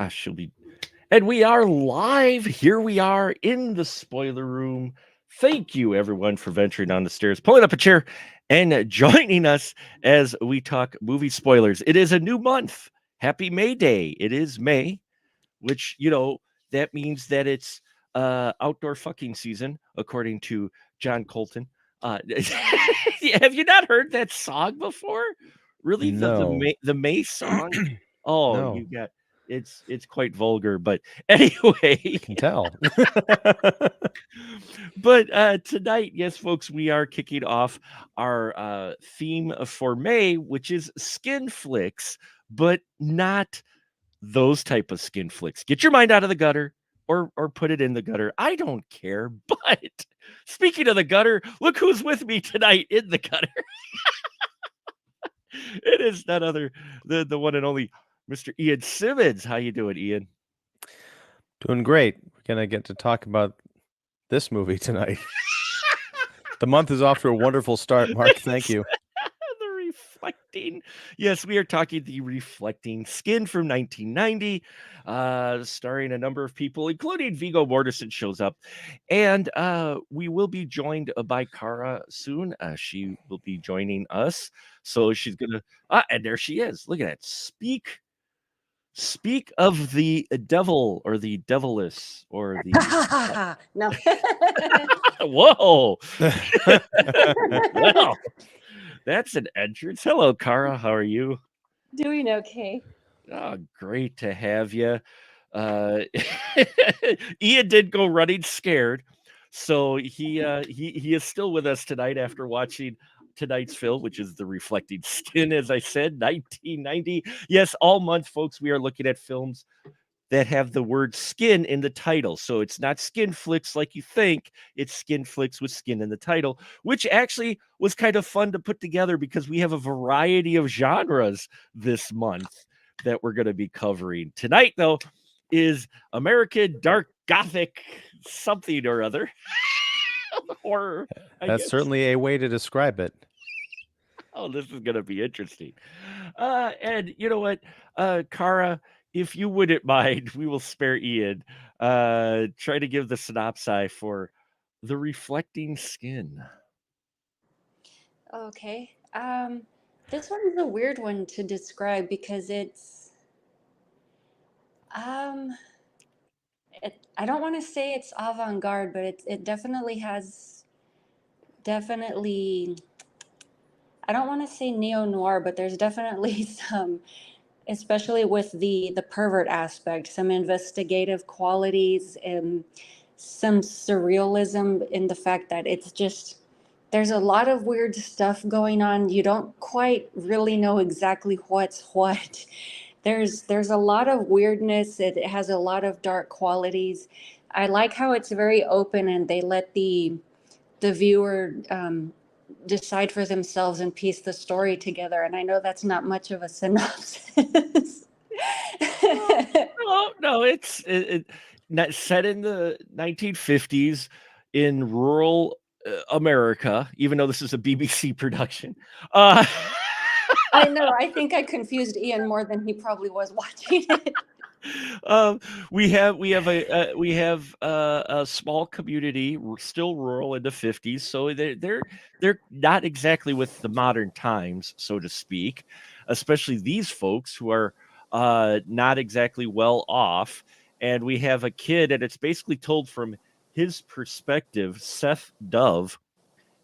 She'll be. And we are live. Here we are in the spoiler room. Thank you, everyone, for venturing down the stairs, pulling up a chair, and joining us as we talk movie spoilers. It is a new month. Happy May Day. It is May, which, that means that it's outdoor fucking season, according to John Colton. Have you not heard that song before? Really, No. The May song? Oh, No. you got it's quite vulgar, but anyway. I can tell. But tonight, yes, folks, we are kicking off our theme for May, which is skin flicks, but not those type of skin flicks. Get your mind out of the gutter or put it in the gutter. I don't care. But speaking of the gutter, look who's with me tonight in the gutter. It is none other than the one and only Mr. Ian Simmons. How you doing, Ian? Doing great. We're gonna get to talk about this movie tonight. The month is off to a wonderful start, Mark. Thank you. The Reflecting. Yes, we are talking the Reflecting Skin from 1990, starring a number of people, including Viggo Mortensen shows up. And we will be joined by Cara soon. She will be joining us. So she's going to, and there she is. Look at that. Speak of the devil or the deviless or the. No. Whoa. Well. That's an entrance. Hello, Cara. How are you? Doing okay. Oh, great to have you. Ian did go running scared, so he is still with us tonight after watching tonight's film, which is The Reflecting Skin, as I said, 1990. Yes, all month, folks, we are looking at films that have the word skin in the title. So it's not skin flicks like you think, it's skin flicks with skin in the title, which actually was kind of fun to put together because we have a variety of genres this month that we're going to be covering. Tonight, though, is American Dark Gothic something or other. Horror. That's certainly a way to describe it. Oh, this is going to be interesting. And you know what, Cara, if you wouldn't mind, we will spare Ian. Try to give the synopsis for The Reflecting Skin. Okay. This one is a weird one to describe because I don't want to say it's avant-garde, but it definitely has I don't want to say neo-noir, but there's definitely some, especially with the pervert aspect, some investigative qualities and some surrealism in the fact that it's just there's a lot of weird stuff going on. You don't quite really know exactly what's what. There's a lot of weirdness. It has a lot of dark qualities. I like how it's very open and they let the viewer decide for themselves and piece the story together. And I know that's not much of a synopsis. No, it's set in the 1950s in rural America, even though this is a BBC production. I know. I think I confused Ian more than he probably was watching it. We have a small community, still rural in the 50s, so they're not exactly with the modern times, so to speak. Especially these folks who are not exactly well off, and we have a kid, and it's basically told from his perspective, Seth Dove,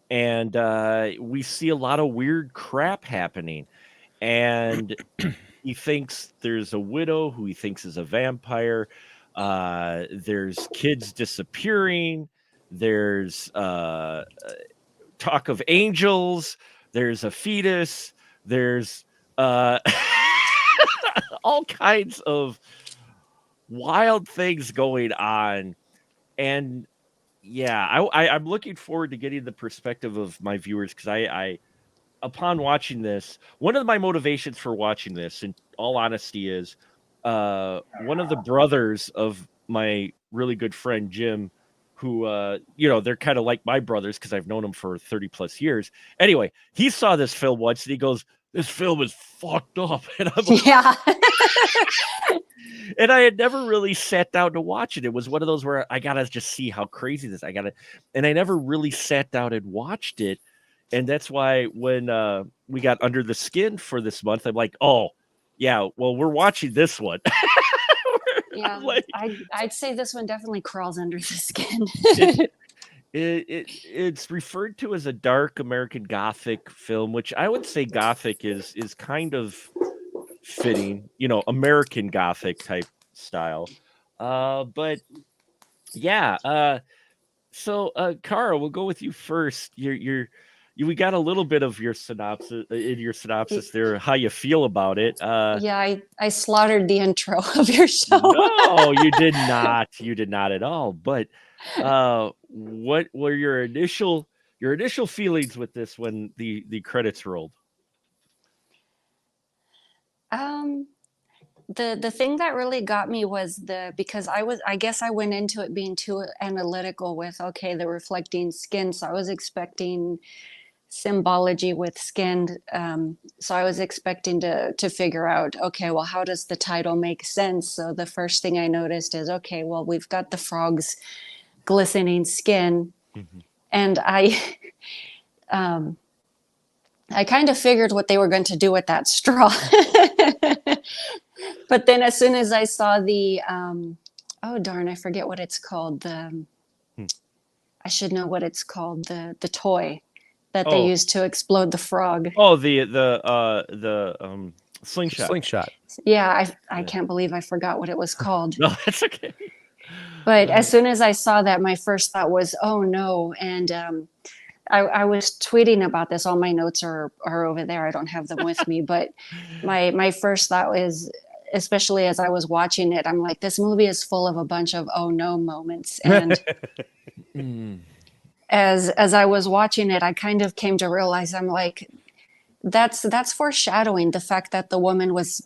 and we see a lot of weird crap happening, and he thinks there's a widow who he thinks is a vampire. There's kids disappearing. There's talk of angels. There's a fetus. There's all kinds of wild things going on. And yeah, I'm looking forward to getting the perspective of my viewers because I upon watching this, one of my motivations for watching this, in all honesty, is one of the brothers of my really good friend Jim, who they're kind of like my brothers because I've known them for 30 plus years. Anyway, he saw this film once and he goes, "This film is fucked up," and I'm like, Yeah. and I had never really sat down to watch it. It was one of those where I gotta just see how crazy this. And I never really sat down and watched it. And that's why when we got Under the Skin for this month, I'm like, oh yeah, well we're watching this one. Yeah, Like, I'd say this one definitely crawls under the skin. it's referred to as a dark American Gothic film, which I would say Gothic is kind of fitting, American Gothic type style. But yeah, so Cara, we'll go with you first. We got a little bit of your synopsis there, how you feel about it. Yeah, I slaughtered the intro of your show. No, you did not. You did not at all. But what were your initial feelings with this when the credits rolled? The thing that really got me was because I guess I went into it being too analytical with, okay, the reflecting skin. So I was expecting symbology with skin. So I was expecting to figure out, okay, well, how does the title make sense? So the first thing I noticed is, okay, well, we've got the frog's glistening skin. Mm-hmm. And I kind of figured what they were going to do with that straw. But then as soon as I saw the, oh darn, I forget what it's called. I should know what it's called. The toy that they used to explode the frog. Oh, the slingshot. Slingshot. Yeah, I can't believe I forgot what it was called. No, that's okay. But as soon as I saw that, my first thought was, oh no. And I was tweeting about this. All my notes are over there. I don't have them with me. But my first thought was, especially as I was watching it, I'm like, this movie is full of a bunch of oh no moments. And as I was watching it, I kind of came to realize, I'm like, that's foreshadowing the fact that the woman was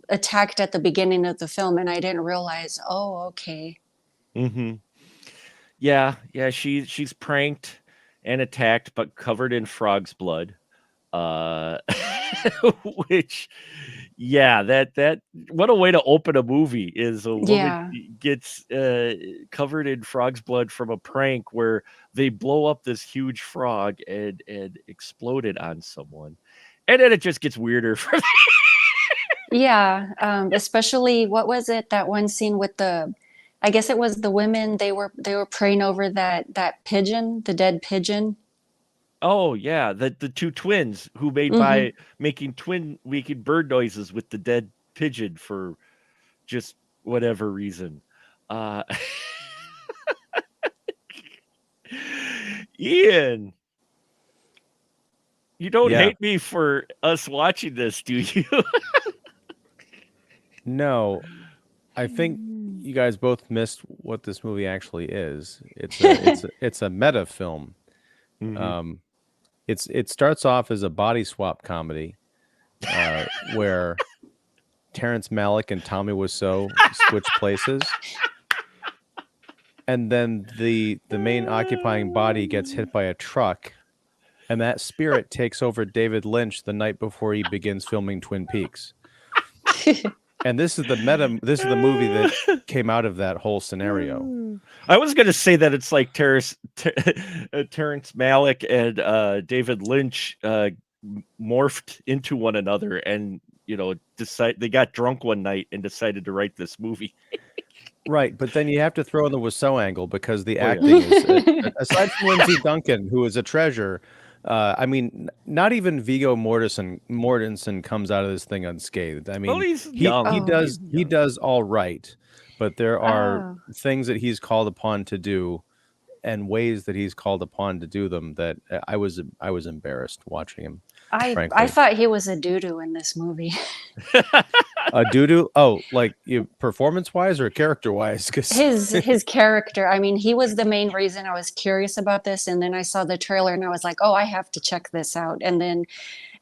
attacked at the beginning of the film, and I didn't realize, oh, okay. Mm-hmm. Yeah, she's pranked and attacked, but covered in frog's blood. Which, yeah, that what a way to open a movie is a woman gets covered in frog's blood from a prank where they blow up this huge frog and explode it on someone, and then it just gets weirder from Yeah, especially what was it, that one scene with I guess it was the women, they were praying over that pigeon, the dead pigeon. Oh yeah, the two twins who made by making bird noises with the dead pigeon for just whatever reason. Ian, you don't hate me for us watching this, do you? No, I think you guys both missed what this movie actually is. It's a meta film. Mm-hmm. It starts off as a body swap comedy, where Terrence Malick and Tommy Wiseau switch places, and then the main occupying body gets hit by a truck, and that spirit takes over David Lynch the night before he begins filming Twin Peaks. And this is the movie that came out of that whole scenario. I was going to say that it's like Terrence Malick and David Lynch morphed into one another, and they got drunk one night and decided to write this movie. Right, but then you have to throw in the Wiseau angle, because the acting is, aside from Lindsay Duncan, who is a treasure. I mean, not even Viggo Mortensen comes out of this thing unscathed. I mean, he does all right, but there are things that he's called upon to do, and ways that he's called upon to do them that I was embarrassed watching him. I thought he was a doo-doo in this movie. A doo-doo? Oh, like performance-wise or character-wise? His character. I mean, he was the main reason I was curious about this, and then I saw the trailer and I was like, oh, I have to check this out. And then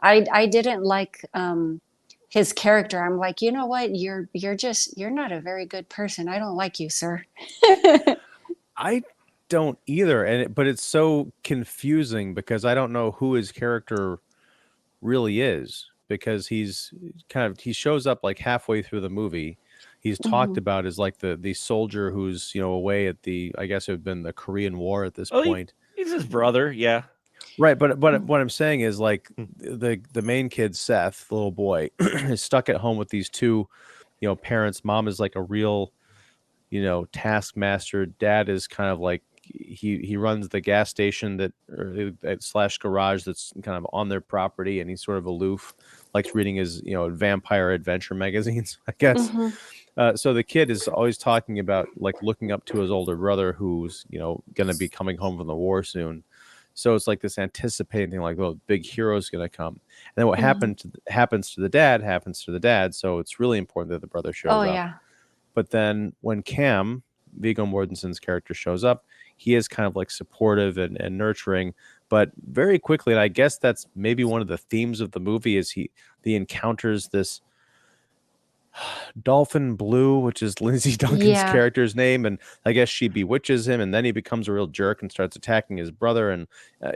I didn't like his character. I'm like, you know what? You're not a very good person. I don't like you, sir. I don't either, but it's so confusing because I don't know who his character really is, because he shows up like halfway through the movie. he's talked about as like the soldier who's away at the, I guess it would have been the Korean War at this Oh, point. he's his brother. Yeah. Right, but what I'm saying is like the main kid, Seth, the little boy, is stuck at home with these two, parents. Mom is like a real, taskmaster. Dad is kind of like he runs the gas station slash garage that's kind of on their property, and he's sort of aloof, likes reading his vampire adventure magazines, I guess. So the kid is always talking about like looking up to his older brother, who's going to be coming home from the war soon. So it's like this anticipating thing, like, well, big hero's going to come. And then what happens to the dad. So it's really important that the brother shows up. Yeah. But then when Cam, Viggo Mortensen's character, shows up, he is kind of like supportive and nurturing. But very quickly, and I guess that's maybe one of the themes of the movie, is he encounters this Dolphin Blue, which is Lindsay Duncan's character's name, and I guess she bewitches him, and then he becomes a real jerk and starts attacking his brother, and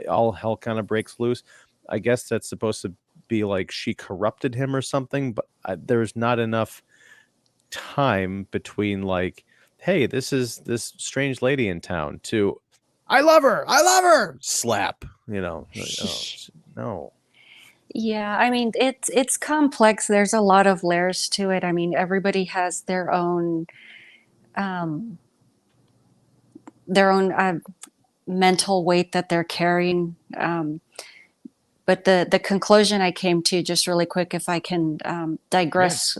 all hell kind of breaks loose. I guess that's supposed to be like she corrupted him or something, but there's not enough time between like, hey, this is this strange lady in town, to I love her, slap, no. Yeah, I mean, it's complex. There's a lot of layers to it. I mean, everybody has their own mental weight that they're carrying. But the conclusion I came to, just really quick, if I can digress,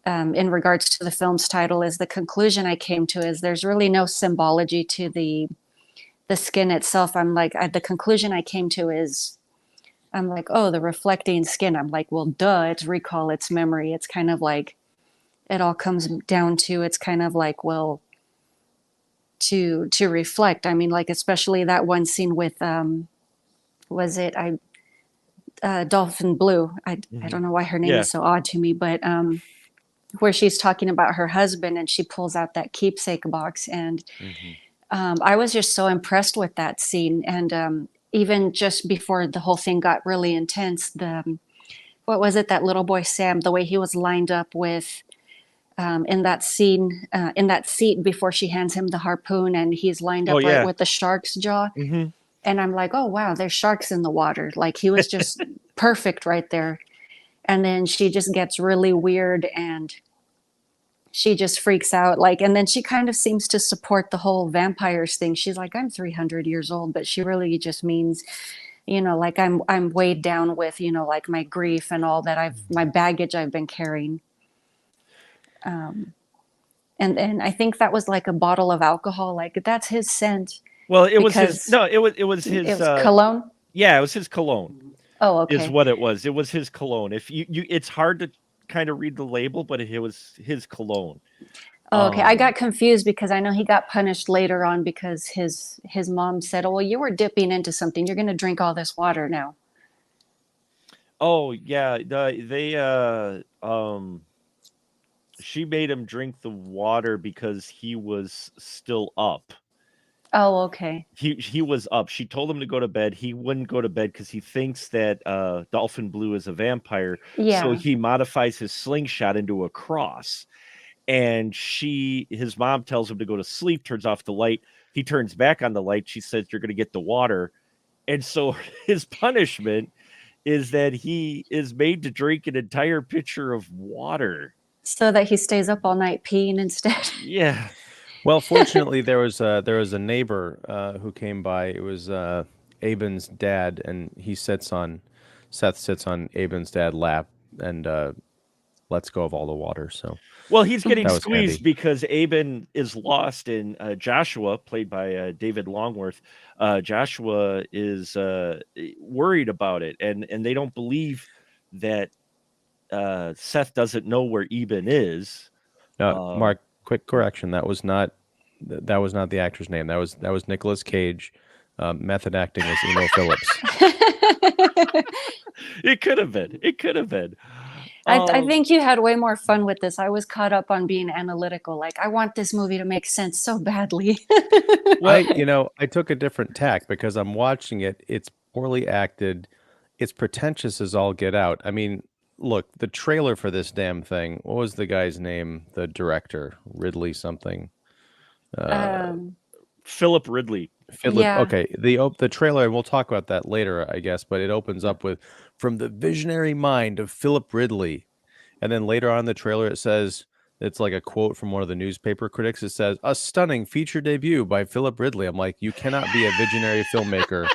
in regards to the film's title, is the conclusion I came to is there's really no symbology to the skin itself. I'm like, the conclusion I came to is, I'm like, oh, the reflecting skin. I'm like, well, duh, it's recall, it's memory. It's kind of like, it all comes down to, it's kind of like, well, to reflect. I mean, like, especially that one scene with, was it, Dolphin Blue. I don't know why her name is so odd to me, but where she's talking about her husband and she pulls out that keepsake box. And I was just so impressed with that scene. And even just before the whole thing got really intense, what was it, that little boy Sam, the way he was lined up with in that scene, in that seat before she hands him the harpoon, and he's lined up right with the shark's jaw. And I'm like, oh wow, there's sharks in the water. Like, he was just perfect right there. And then she just gets really weird and she just freaks out. Like, and then she kind of seems to support the whole vampires thing. She's like, I'm 300 years old, but she really just means, like, I'm weighed down with, like, my grief and all that my baggage I've been carrying. And I think that was like a bottle of alcohol. Like, that's his scent. Well, it was his cologne. Yeah, it was his cologne. Oh, okay. Is what it was. It was his cologne. If you it's hard to kind of read the label, but it was his cologne. Oh, okay. I got confused because I know he got punished later on because his mom said, "Oh, well, you were dipping into something. You're going to drink all this water now." Oh, yeah. She made him drink the water because he was still up. Oh, okay. He was up. She told him to go to bed. He wouldn't go to bed because he thinks that Dolphin Blue is a vampire. Yeah. So he modifies his slingshot into a cross. And his mom tells him to go to sleep, turns off the light. He turns back on the light. She says, you're going to get the water. And so his punishment is that he is made to drink an entire pitcher of water. So that he stays up all night peeing instead. Yeah. Well, fortunately, there was a neighbor who came by. It was Aben's dad, and Seth sits on Aben's dad's lap and lets go of all the water. So, well, he's getting squeezed handy because Aben is lost, and Joshua, played by David Longworth, Joshua is worried about it, and they don't believe that Seth doesn't know where Eben is. Mark, quick correction. That was not the actor's name. That was Nicolas Cage. Method acting was Emo Phillips. It could have been. I think you had way more fun with this. I was caught up on being analytical. Like, I want this movie to make sense so badly. Well, I took a different tack because I'm watching it. It's poorly acted. It's pretentious as all get out. I mean, look, the trailer for this damn thing. What was the guy's name? The director, Ridley something. Um, Philip Ridley. Philip. yeah. Okay, the trailer, and we'll talk about that later, I guess. But it opens up with "From the visionary mind of Philip Ridley," and then later on in the trailer it says it's like a quote from one of the newspaper critics. It says, "A stunning feature debut by Philip Ridley." I'm like, you cannot be a visionary filmmaker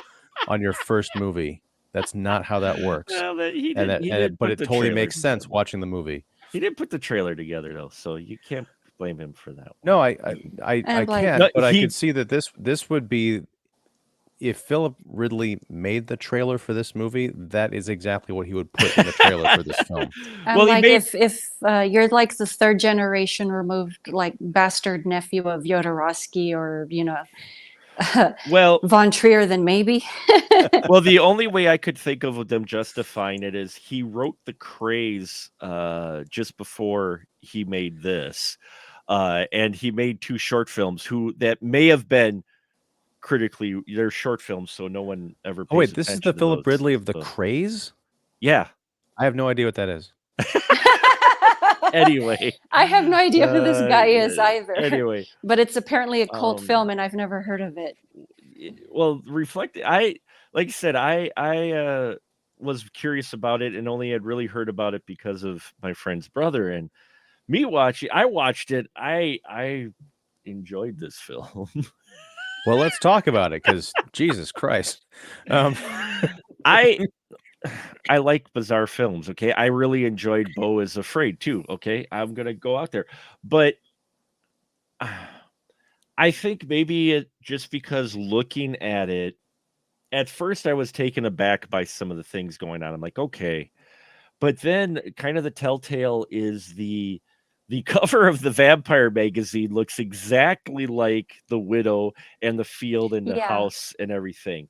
on your first movie. That's not how that works. Well, he And didn't. that, but put it the totally trailer makes sense together. watching the movie. He didn't put the trailer together though, so you can't blame him for that. No, I And, like- can't, No, but I he- could see that this would be, if Philip Ridley made the trailer for this movie, that is exactly what he would put in the trailer for this film. And Well, he like made- if you're like the third generation removed, like bastard nephew of Jodorowsky or Well, Von Trier, then maybe. well, the only way I could think of them justifying it is he wrote The Craze just before he made this, and he made 2 short films that may have been critically, they're short films, so no one ever. Oh wait, pays this is attention the to Philip those, Ridley of The so- Craze? Yeah. I have no idea what that is. Anyway, I have no idea who this guy is uh, either. Anyway, But it's apparently a cult Um, film, and I've never heard of it. well, like I said, I was curious about it and only had really heard about it because of my friend's brother and me watching. I watched it. I enjoyed this film. Well, let's talk about it, because Jesus Christ. I like bizarre films. Okay, I really enjoyed Beau is Afraid too. Okay, I'm gonna go out there, but I think maybe it just because looking at it, at first I was taken aback by some of the things going on. I'm like, okay, but then kind of the telltale is the cover of the vampire magazine looks exactly like the widow and the field and the Yeah. house and everything.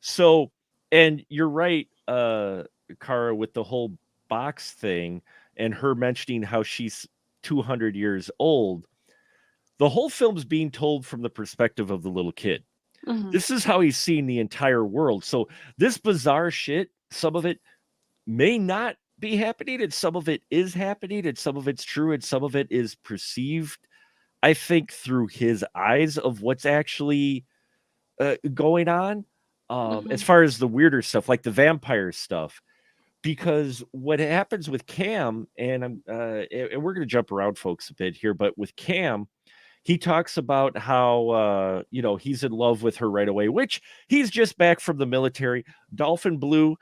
So, and you're right, Kara, with the whole box thing and her mentioning how she's 200 years old. The whole film's being told from the perspective of the little kid. Mhm. This is how he's seeing the entire world. So this bizarre shit, some of it may not be happening, and some of it is happening, and some of it's true, and some of it is perceived, I think, through his eyes of what's actually going on. As far as the weirder stuff, like the vampire stuff, because what happens with Cam, and and we're going to jump around, folks, a bit here, but with Cam, he talks about how he's in love with her right away, which he's just back from the military. Dolphin Blue,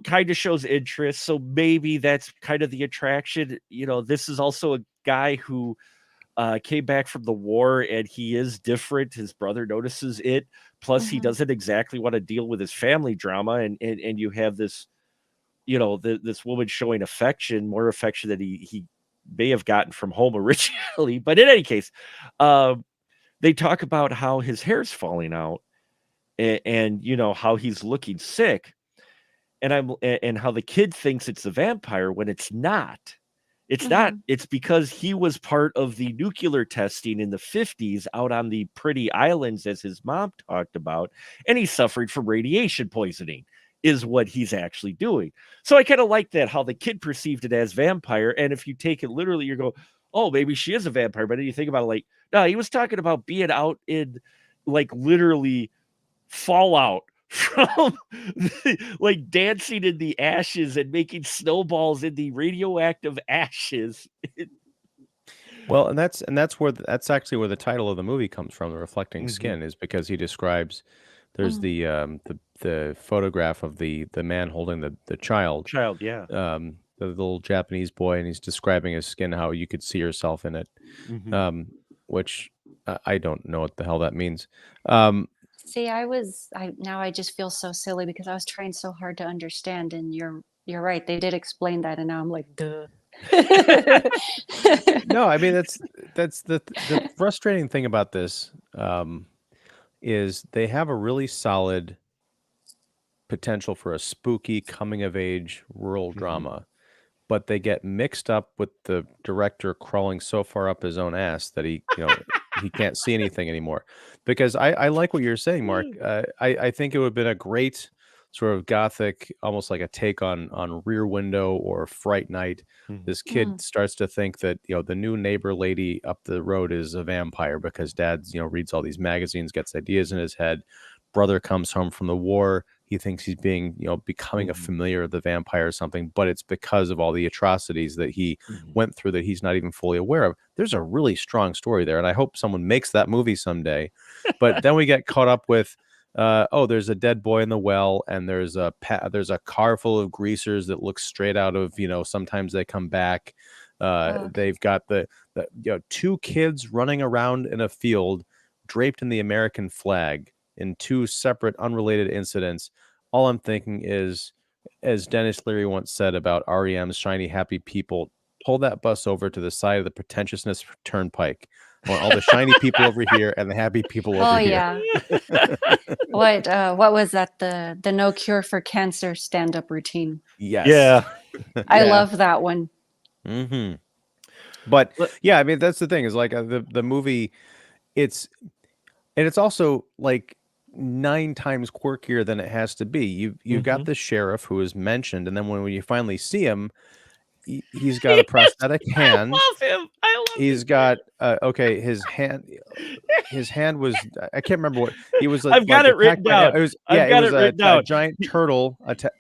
kind of shows interest, so maybe that's kind of the attraction. This is also a guy who came back from the war, and he is different. His brother notices it. Plus, he Mhm. doesn't exactly want to deal with his family drama, and you have this, this woman showing affection, more affection than he may have gotten from home originally. But in any case, they talk about how his hair's falling out, and how he's looking sick, and how the kid thinks it's the vampire when it's not. It's not. It's because he was part of the nuclear testing in the 50s out on the Pretty Islands, as his mom talked about, and he suffered from radiation poisoning, is what he's actually doing. So I kind of like that, how the kid perceived it as vampire. And if you take it literally, you go, oh, maybe she is a vampire. But then you think about it like, no, he was talking about being out in, like, literally fallout from like dancing in the ashes and making snowballs in the radioactive ashes. Well, and that's actually where the title of the movie comes from, The Reflecting Mhm. Skin, is because he describes there's the photograph of the man holding the child, Child, yeah. the little Japanese boy, and he's describing his skin, how you could see yourself in it, Mhm. which I don't know what the hell that means. See, now I just feel so silly because I was trying so hard to understand, and you're right. They did explain that, and now I'm like, duh. No, I mean that's the frustrating thing about this, is they have a really solid potential for a spooky coming of age rural Mhm. drama, but they get mixed up with the director crawling so far up his own ass that he he can't see anything anymore. Because I like what you're saying, Mark. I think it would have been a great sort of gothic, almost like a take on Rear Window or Fright Night. This kid starts to think that, the new neighbor lady up the road is a vampire because dad's, reads all these magazines, gets ideas in his head. Brother comes home from the war. He thinks he's being, becoming a familiar of the vampire or something, but it's because of all the atrocities that he went through that he's not even fully aware of. There's a really strong story there, and I hope someone makes that movie someday. But then we get caught up with, there's a dead boy in the well, and there's a car full of greasers that looks straight out of, sometimes they come back. They've got the two kids running around in a field draped in the American flag in two separate unrelated incidents. All I'm thinking is, as Dennis Leary once said about REM's Shiny Happy People, pull that bus over to the side of the Pretentiousness Turnpike. I want all the shiny people over here and the happy people over here. What was that? The No Cure for Cancer stand-up routine. Yes. Yeah. I love that one. But yeah, I mean, that's the thing is like the movie, it's also like 9 times quirkier than it has to be. You've got the sheriff who is mentioned, and then when you finally see him, he's got a prosthetic hand. I love him. He's got his hand was, I can't remember what he was. I've got it written down. It was a giant turtle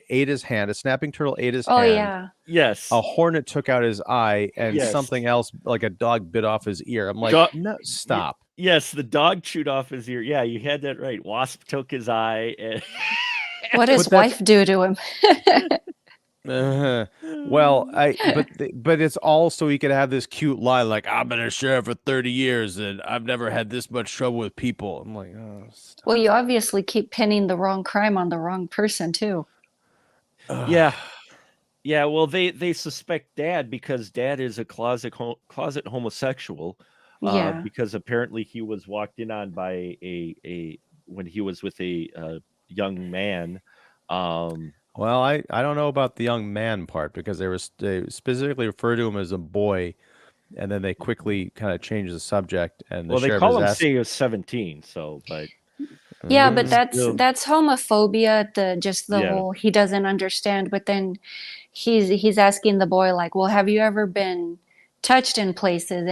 ate his hand. A snapping turtle ate his hand. Oh yeah. Yes. A hornet took out his eye, and something else like a dog bit off his ear. I'm like, no, stop. Yes, the dog chewed off his ear. Yeah, you had that right. Wasp took his eye. And what does wife do to him? Well, but it's all so he could have this cute line like, I've been a sheriff for 30 years and I've never had this much trouble with people. I'm like, oh, stop. Well, you obviously keep pinning the wrong crime on the wrong person too. Yeah. Well, they suspect Dad because Dad is a closet homosexual. Because apparently he was walked in on by a when he was with a young man. Well, I don't know about the young man part because they specifically refer to him as a boy, and then they quickly kind of change the subject. And they call him say he was 17. So, but yeah, but that's homophobia. The whole he doesn't understand. But then he's asking the boy like, well, have you ever been touched in places?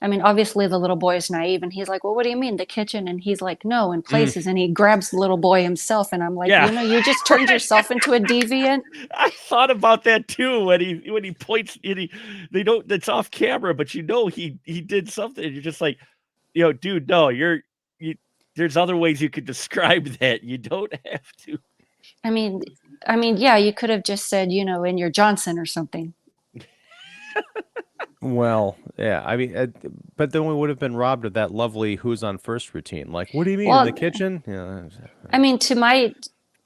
And obviously the little boy is naive and he's like, well, what do you mean, the kitchen? And he's like, no, in places. And he grabs the little boy himself. And I'm like, you just turned yourself into a deviant. I thought about that too when he points. They don't. It's off camera, but he did something. And you're just like, dude, no, there's other ways you could describe that. You don't have to. I mean, yeah, you could have just said, in your Johnson or something. Well, yeah, I mean, but then we would have been robbed of that lovely "Who's on First" routine. Like, what do you mean in the kitchen? Yeah. I mean,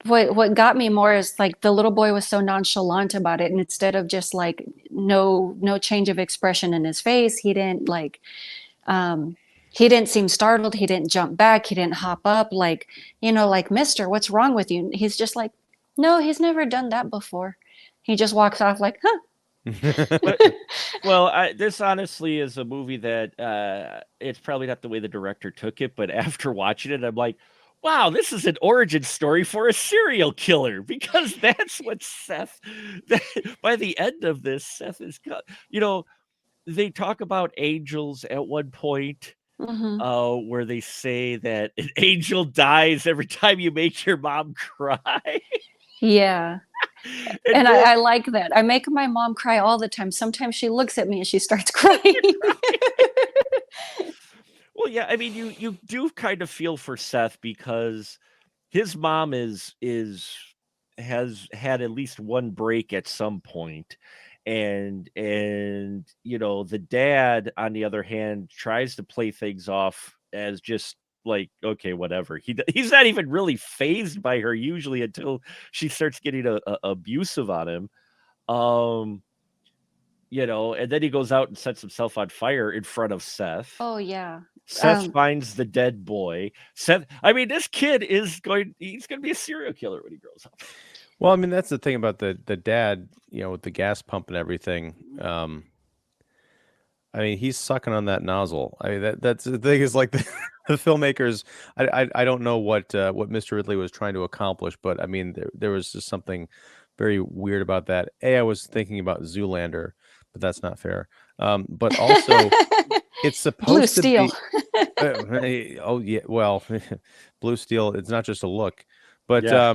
what got me more is like the little boy was so nonchalant about it, and instead of just like no change of expression in his face, he didn't seem startled. He didn't jump back. He didn't hop up like Mister, what's wrong with you? He's just like, no, he's never done that before. He just walks off like, huh. This honestly is a movie that it's probably not the way the director took it, but after watching it, I'm like, wow, this is an origin story for a serial killer, because that's what Seth. By the end of this, Seth is, they talk about angels at one point. Where they say that an angel dies every time you make your mom cry. Yeah. And I like that. I make my mom cry all the time. Sometimes she looks at me and she starts crying. Well, yeah, I mean, you do kind of feel for Seth because his mom has had at least one break at some point. And the dad, on the other hand, tries to play things off as just like, okay, whatever. He's not even really fazed by her usually until she starts getting abusive on him. And then he goes out and sets himself on fire in front of Seth. Oh yeah. Seth finds the dead boy. This kid he's going to be a serial killer when he grows up. Well, I mean, that's the thing about the dad, with the gas pump and everything. I mean, he's sucking on that nozzle. I mean, that's the thing is like the filmmakers. I don't know what Mr. Ridley was trying to accomplish, but I mean, there was just something very weird about that. I was thinking about Zoolander, but that's not fair. But also, it's Blue supposed to Steel. be. Oh yeah, well, Blue Steel. It's not just a look, but Yeah.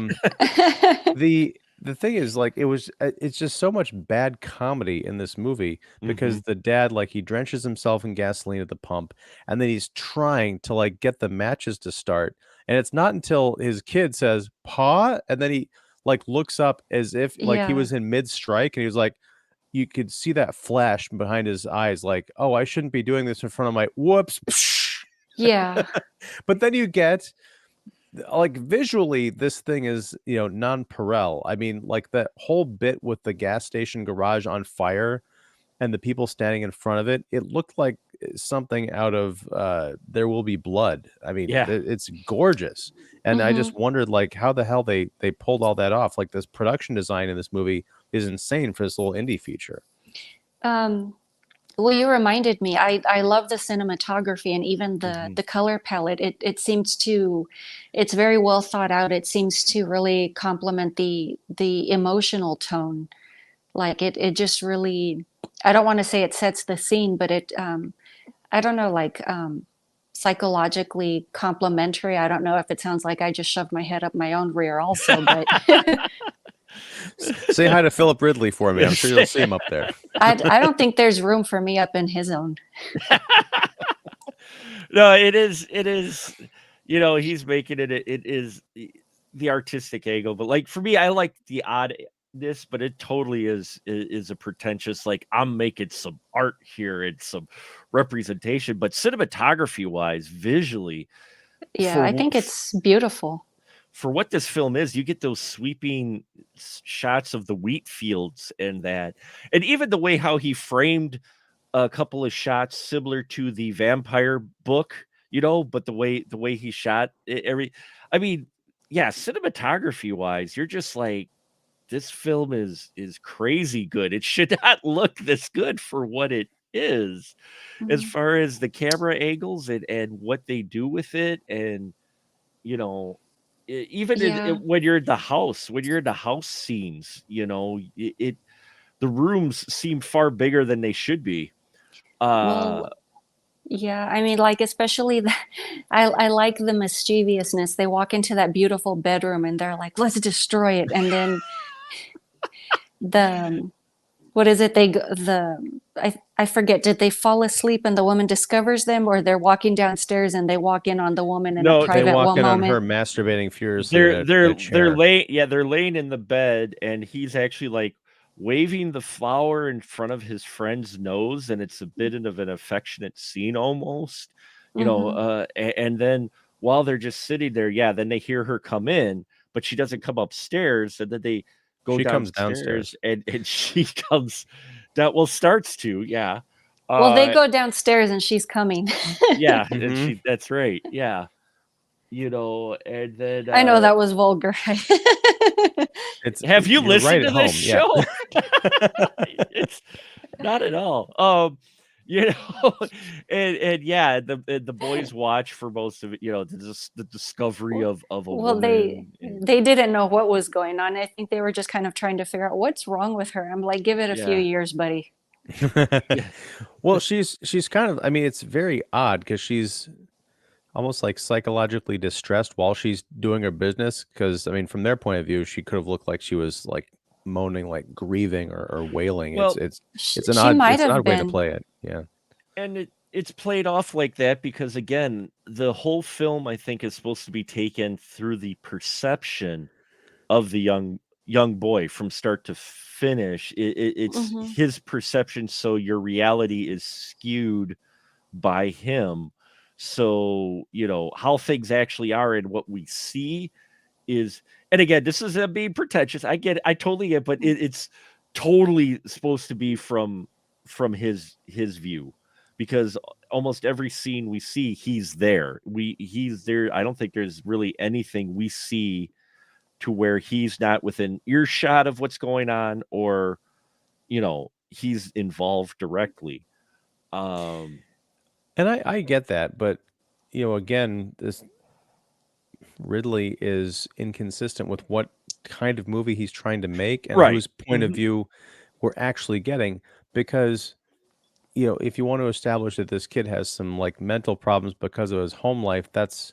the thing is like it's just so much bad comedy in this movie because the dad like he drenches himself in gasoline at the pump and then he's trying to like get the matches to start and it's not until his kid says "Pa," and then he like looks up as if like he Yeah. was in mid strike and he was like you could see that flash behind his eyes like oh I shouldn't be doing this in front of my whoops. Yeah. But then you get like visually this thing is nonpareil. I mean like that whole bit with the gas station garage on fire and the people standing in front of it, it looked like something out of There Will Be Blood. I mean Yeah. it's gorgeous and I just wondered like how the hell they pulled all that off. Like this production design in this movie is insane for this little indie feature. Well, you reminded me. I love the cinematography and even Mhm. the color palette. It seems to, it's very well thought out. It seems to really complement the emotional tone. Like it just really, I don't want to say it sets the scene, but it I don't know, like psychologically complimentary. I don't know if it sounds like I just shoved my head up my own rear also, but Say hi to Philip Ridley for me. I'm sure you'll see him up there. I don't think there's room for me up in his own. No, it is. He's making it. It is the artistic angle, but like for me, I like the oddness, but it totally is a pretentious. Like I'm making some art here and some representation, but cinematography wise, visually, Yeah, I think it's beautiful. for what this film is, you get those sweeping shots of the wheat fields and that, and even the way how he framed a couple of shots similar to the vampire book, but the way he shot I mean, yeah, cinematography wise, you're just like, this film is crazy good. It should not look this good for what it is, as Mhm. far as the camera angles and what they do with it, and you know even Yeah. when you're in the house, scenes, the rooms seem far bigger than they should be. Uh, Well, yeah, I mean, like, especially I like the mischievousness. They walk into that beautiful bedroom and they're like, let's destroy it. And then the, what is it? I forget, did they fall asleep and the woman discovers them, or they're walking downstairs and they walk in on the woman in a No, They private walk in on her moment? masturbating furiously in they're a chair. they're laying in the bed, and he's actually like waving the flower in front of his friend's nose, and it's a bit of an affectionate scene almost, Mhm. and then while they're just sitting there, yeah, then they hear her come in, but she doesn't come upstairs, and then they go She comes downstairs, downstairs. and she comes down, well, starts to, yeah. Well, they Uh, go downstairs and she's coming. yeah, and Mhm. that's right, yeah. And then I know that was vulgar. have you You're right listened at to this home, yeah. show? It's not at all. You know, and yeah, the boys watch for most of it, the discovery of a Well, they woman, and they didn't know what was going on. I think they were just kind of trying to figure out what's wrong with her. I'm like, give it a few yeah. years, buddy. Yeah. Well, she's kind of I mean, it's very odd because she's almost like psychologically distressed while she's doing her business. Because I mean, from their point of view, she could have looked like she was like moaning, like grieving or wailing. It's Well, it's She, it's an she odd might it's an have odd way to been. play it. Yeah. and it's played off like that because again, the whole film I think is supposed to be taken through the perception of the young boy from start to finish. It's Hmm. his perception, so your reality is skewed by him. So, how things actually are and what we see is, and again, this is being pretentious. I get it. I totally get it, but it's totally supposed to be from his view, because almost every scene we see, he's there. He's there. I don't think there's really anything we see to where he's not within earshot of what's going on, or he's involved directly. Um, And I get that, but again, this Ridley is inconsistent with what kind of movie he's trying to make and right. whose point of Mhm. view we're actually getting. Because, if you want to establish that this kid has some like mental problems because of his home life, that's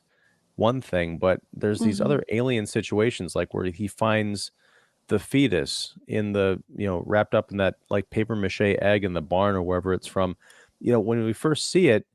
one thing. But there's these Mhm. other alien situations, like where he finds the fetus in the, wrapped up in that like paper mache egg in the barn or wherever it's from. When we first see it,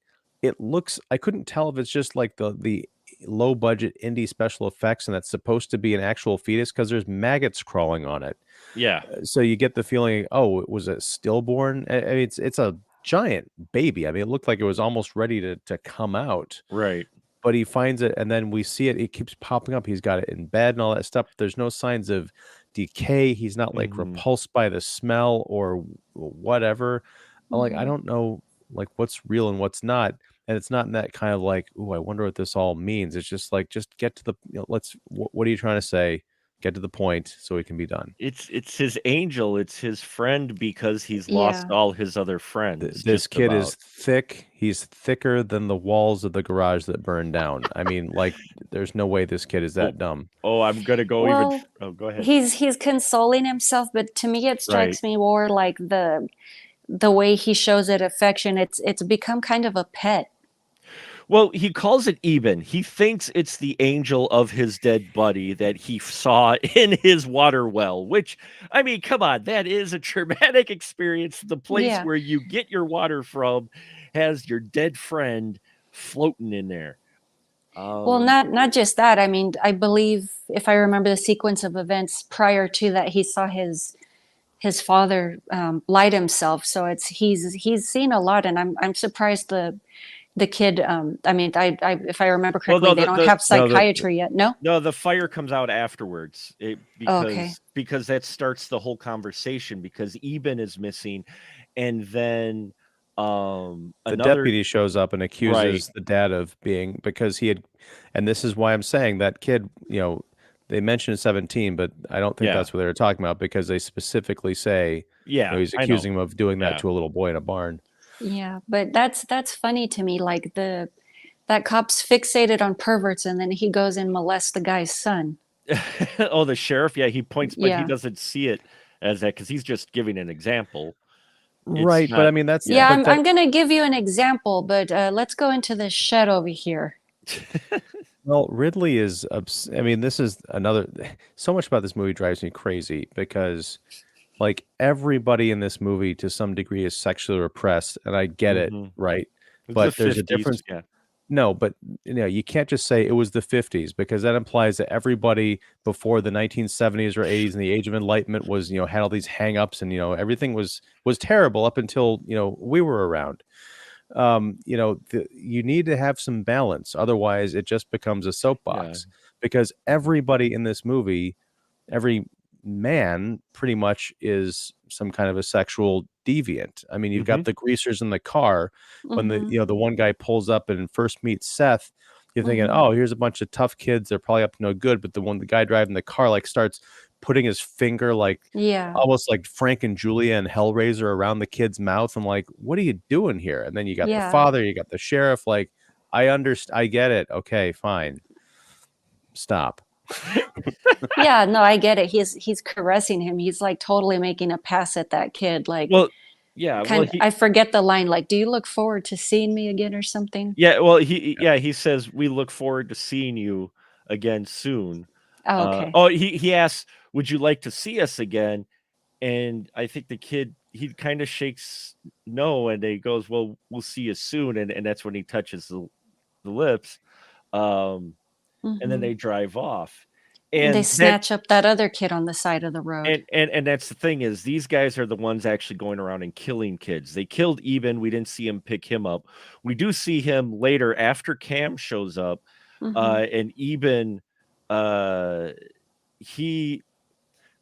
it looks, I couldn't tell if it's just like the low budget indie special effects and that's supposed to be an actual fetus because there's maggots crawling on it. Yeah, So you get the feeling, oh, it was a stillborn. I mean, it's a giant baby. I mean, it looked like it was almost ready to come out, right. but he finds it, and then we see it. It keeps popping up. He's got it in bed and all that stuff. There's no signs of decay. He's not like Mhm. repulsed by the smell or whatever. I'm like, I Mhm. don't know, like what's real and what's not. And it's not in that kind of like, oh, I wonder what this all means. It's just like, just get to the, what are you trying to say? Get to the point so it can be done. It's his angel, it's his friend because he's lost Yeah. all his other friends, This just kid about. is thick. He's thicker than the walls of the garage that burned down. I mean, like, there's no way this kid is Oh, that dumb. oh, I'm gonna go even. Well, Oh, go ahead. he's consoling himself, but to me it Right. strikes me more like the way he shows it affection. It's become kind of a pet. Well, he calls it Eben. He thinks it's the angel of his dead buddy that he saw in his water well, which, I mean, come on, that is a traumatic experience. The place Yeah. where you get your water from has your dead friend floating in there. Well, Um, not just that. I mean, I believe if I remember the sequence of events prior to that, he saw his father light himself. So it's he's seen a lot, and I'm surprised the kid. I mean, I if I remember well, correctly, no, they don't the have No, psychiatry yet. No. no, the fire comes out afterwards Oh, okay. because that starts the whole conversation because Eben is missing, and then the another deputy shows up and right. accuses the dad of being, because he had, and this is why I'm saying that kid, they mentioned 17, but I don't think Yeah, that's what they were talking about because they specifically say, yeah, he's I know. accusing him of doing that Yeah. to a little boy in a barn. Yeah, but that's funny to me. Like that cop's fixated on perverts, and then he goes and molests the guy's son. Oh, the sheriff, yeah, he points, but he Yeah. doesn't see it as that because he's just giving an example. It's Right, but not. I mean Yeah. Yeah, but that I'm gonna give you an example, but let's go into this shed over here. well, Ridley is I mean, this is another so much about this movie drives me crazy because like everybody in this movie to some degree is sexually repressed, and I get it, Mhm. right? It's the But there's a 50s. difference. Yeah. No, but you can't just say it was the 50s because that implies that everybody before the 1970s or 80s and the Age of Enlightenment was, had all these hang-ups and everything was terrible up until, we were around. You need to have some balance. Otherwise, it just becomes a Yeah. soapbox because everybody in this movie, every man pretty much is some kind of a sexual deviant. I mean, you've got Mhm. the greasers in the car when Mm-hmm. the one guy pulls up and first meets Seth. You're thinking, Mm-hmm. oh, here's a bunch of tough kids. They're probably up to no good. But the guy driving the car like starts putting his finger like Yeah. almost like Frank and Julia and Hellraiser around the kid's mouth. I'm like, what are you doing here? And then you got the Yeah. father, you got the sheriff. Like, I understand. I get it. Okay, fine. Stop. Yeah, no, I get it. He's caressing him. He's like totally making a pass at that kid. Like Well, yeah, well, I forget the line, like, do you look forward to seeing me again or something? he says, "We look forward to seeing you again soon." Oh, okay. Oh, he asks, "Would you like to see us again?" And I think the kid, he kinda shakes no, and he goes, "Well, we'll see you soon," and that's when he touches the lips, um, and then Mm-hmm. they drive off. And they And that snatch up that other kid on the side of the road. and that's the thing is these guys are the ones actually going around and killing kids. They killed Eben, we didn't see him pick him up. We do see him later after Cam shows up, Mm-hmm. and Eben, uh, he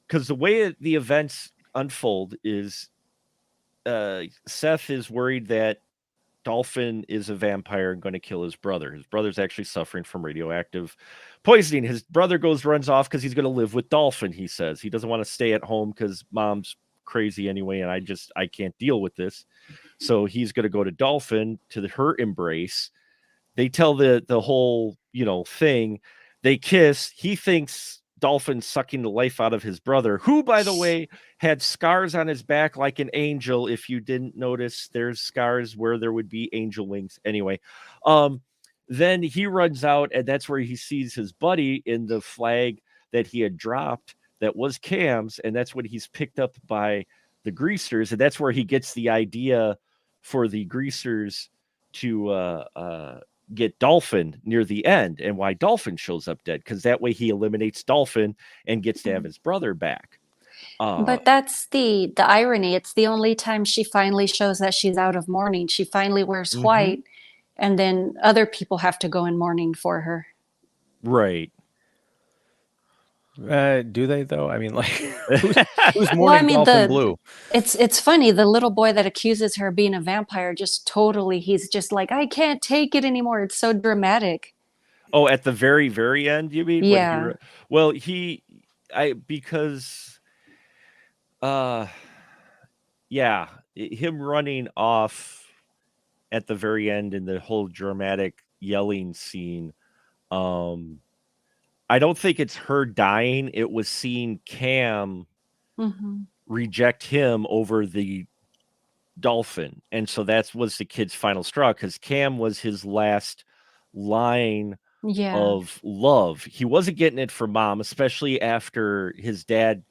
because the way the events unfold is Seth is worried that Dolphin is a vampire and going to kill his brother. His brother's actually suffering from radioactive poisoning. His brother runs off because he's going to live with Dolphin. He says he doesn't want to stay at home because mom's crazy anyway, and I can't deal with this. So he's going to go to Dolphin to her embrace. They tell the whole, thing. They kiss. He thinks Dolphin's sucking the life out of his brother, who, by the way, had scars on his back like an angel. If you didn't notice, there's scars where there would be angel wings. Anyway, then he runs out, and that's where he sees his buddy in the flag that he had dropped that was Cam's, and that's when he's picked up by the greasers, and that's where he gets the idea for the greasers to get Dolphin near the end, and why Dolphin shows up dead, because that way he eliminates Dolphin and gets to have his brother back. But that's the irony. It's the only time she finally shows that she's out of mourning. She finally wears white, and then other people have to go in mourning for her. Right. Do they though? I mean, like, who's mourning Dolphin blue? It's funny. The little boy that accuses her of being a vampire he's just like, I can't take it anymore. It's so dramatic. Oh, at the very, very end, you mean? Yeah. Him running off at the very end in the whole dramatic yelling scene. I don't think it's her dying. It was seeing Cam reject him over the Dolphin. And so that was the kid's final straw, because Cam was his last line of love. He wasn't getting it from Mom, especially after his dad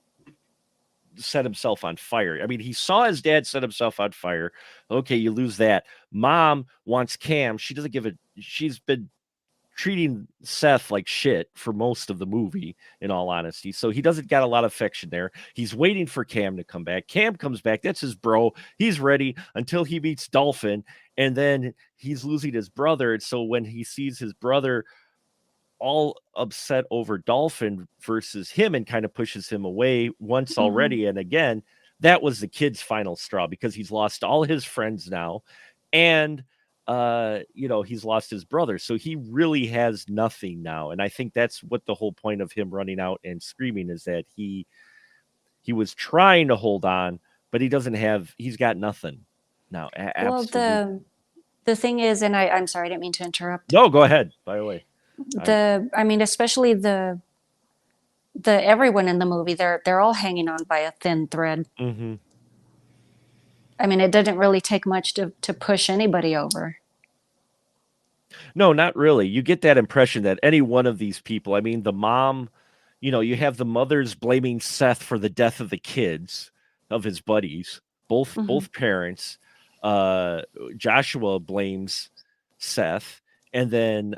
set himself on fire. I mean, he saw his dad set himself on fire. Okay, you lose that. Mom wants Cam. She doesn't give it. She's been treating Seth like shit for most of the movie, in all honesty. So he doesn't got a lot of affection there. He's waiting for Cam to come back. Cam comes back. That's his bro. He's ready until he meets Dolphin, and then he's losing his brother. And so when he sees his brother all upset over Dolphin versus him and kind of pushes him away once already and again, that was the kid's final straw, because he's lost all his friends now, and he's lost his brother, so he really has nothing now. And I think that's what the whole point of him running out and screaming is, that he was trying to hold on, but he's got nothing now. Absolutely. Well, the thing is, and I'm sorry, I didn't mean to interrupt. No, go ahead, by the way. Especially the everyone in the movie, they're all hanging on by a thin thread. I mean, it didn't really take much to push anybody over. No, not really. You get that impression that any one of these people, I mean, the mom, you have the mothers blaming Seth for the death of the kids, of his buddies, both parents. Joshua blames Seth. And then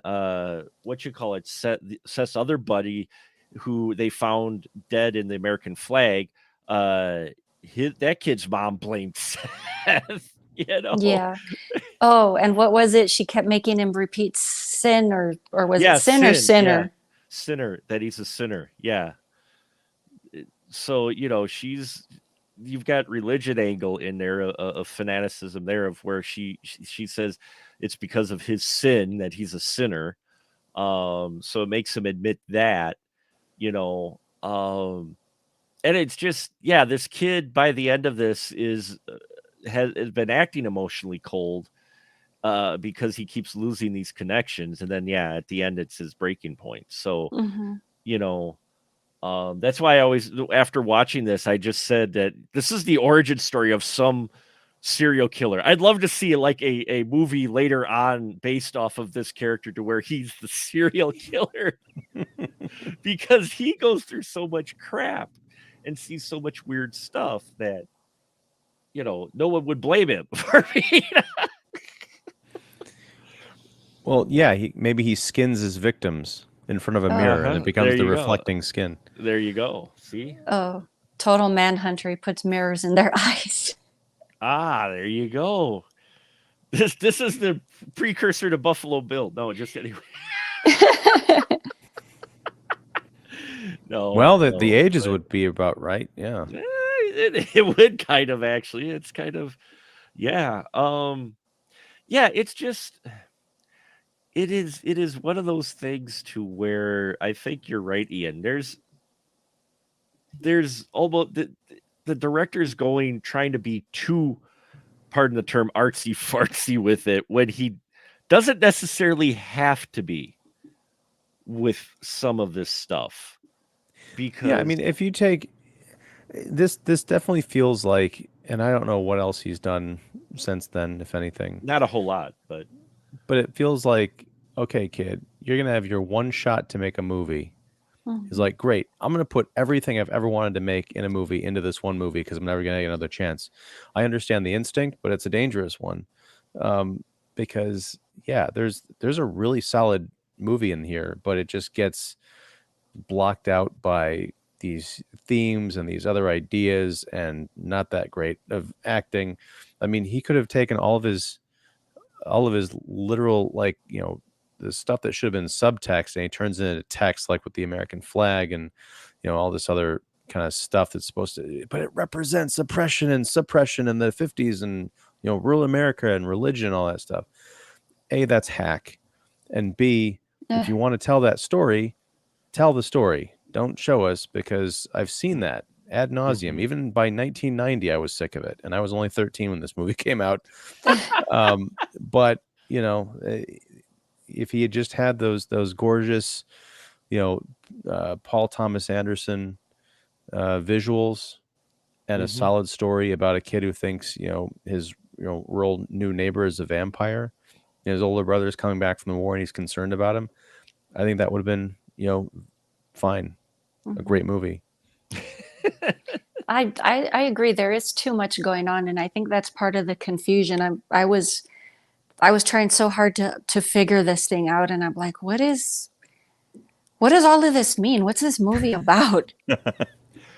Seth's other buddy, who they found dead in the American flag, that kid's mom blamed Seth. Yeah. Oh, and what was it? She kept making him repeat sin, or was it sin or sinner? Yeah. Sinner, that he's a sinner. Yeah. So, you've got religion angle in there, a fanaticism there, of where she says it's because of his sin that he's a sinner. So it makes him admit that, and it's just, this kid by the end of this has been acting emotionally cold, because he keeps losing these connections. And then, at the end, it's his breaking point. So, that's why I always, after watching this, I just said that this is the origin story of some serial killer. I'd love to see like a movie later on based off of this character, to where he's the serial killer, because he goes through so much crap and sees so much weird stuff that, no one would blame him for being. Well, yeah, maybe he skins his victims in front of a mirror, and it becomes the reflecting skin. There you go. See? Oh, total manhunter. He puts mirrors in their eyes. There you go. This is the precursor to Buffalo Bill. No, just anyway. No. Well, the ages would be about right. Yeah. It would kind of, actually. It's kind of, yeah. It's just, it is one of those things to where I think you're right, Ian. There's almost, the director's trying to be too, pardon the term, artsy fartsy with it when he doesn't necessarily have to be with some of this stuff. Because Yeah, I mean, if you take this definitely feels like, and I don't know what else he's done since then, if anything, not a whole lot, but it feels like, okay, kid, you're gonna have your one shot to make a movie. He's like, great, I'm gonna put everything I've ever wanted to make in a movie into this one movie because I'm never gonna get another chance. I understand the instinct, but it's a dangerous one, because yeah, there's a really solid movie in here, but it just gets blocked out by these themes and these other ideas and not that great of acting. I mean, he could have taken all of his literal, like, the stuff that should have been subtext, and he turns it into text, like with the American flag and all this other kind of stuff that's supposed to, but it represents oppression and suppression in the 50s and rural America and religion and all that stuff. A, that's hack. And B, if you want to tell that story, tell the story. Don't show us, because I've seen that ad nauseum. Even by 1990, I was sick of it, and I was only 13 when this movie came out. But if he had just had those gorgeous, Paul Thomas Anderson visuals and a solid story about a kid who thinks his rural new neighbor is a vampire, his older brother is coming back from the war and he's concerned about him, I think that would have been fine. A great movie. I agree. There is too much going on, and I think that's part of the confusion. I was trying so hard to figure this thing out, and I'm like, what does all of this mean? What's this movie about?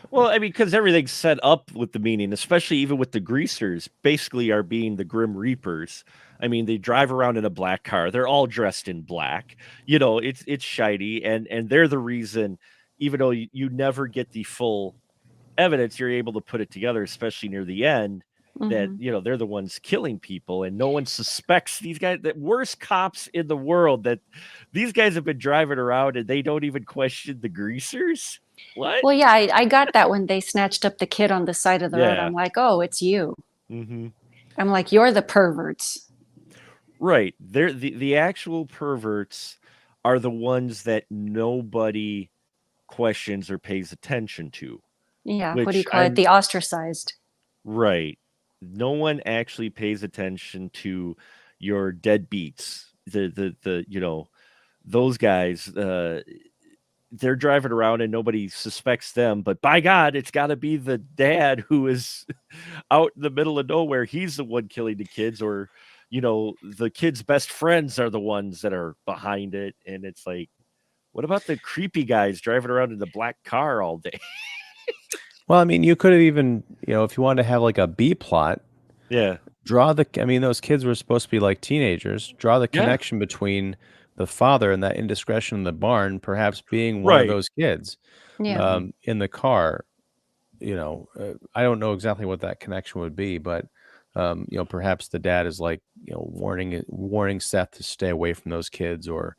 Well, I mean, because everything's set up with the meaning, especially even with the greasers, basically are being the Grim Reapers. I mean, they drive around in a black car. They're all dressed in black. It's shiny, and they're the reason. Even though you never get the full evidence, you're able to put it together, especially near the end, that they're the ones killing people, and no one suspects these guys. The worst cops in the world, that these guys have been driving around and they don't even question the greasers. What? Well, yeah, I got that when they snatched up the kid on the side of the road. I'm like, oh, it's you. I'm like, you're the perverts. Right. They're the actual perverts are the ones that nobody questions or pays attention to. Yeah. What do you call it? The ostracized. Right. No one actually pays attention to your deadbeats. Those guys, they're driving around and nobody suspects them, but by God, it's got to be the dad who is out in the middle of nowhere. He's the one killing the kids, or, the kids' best friends are the ones that are behind it. And it's like, what about the creepy guys driving around in the black car all day? Well, I mean, you could have even, if you wanted to have like a B plot, those kids were supposed to be like teenagers. Draw the connection between the father and that indiscretion in the barn, perhaps being one of those kids in the car. I don't know exactly what that connection would be, but perhaps the dad is like, warning Seth to stay away from those kids, or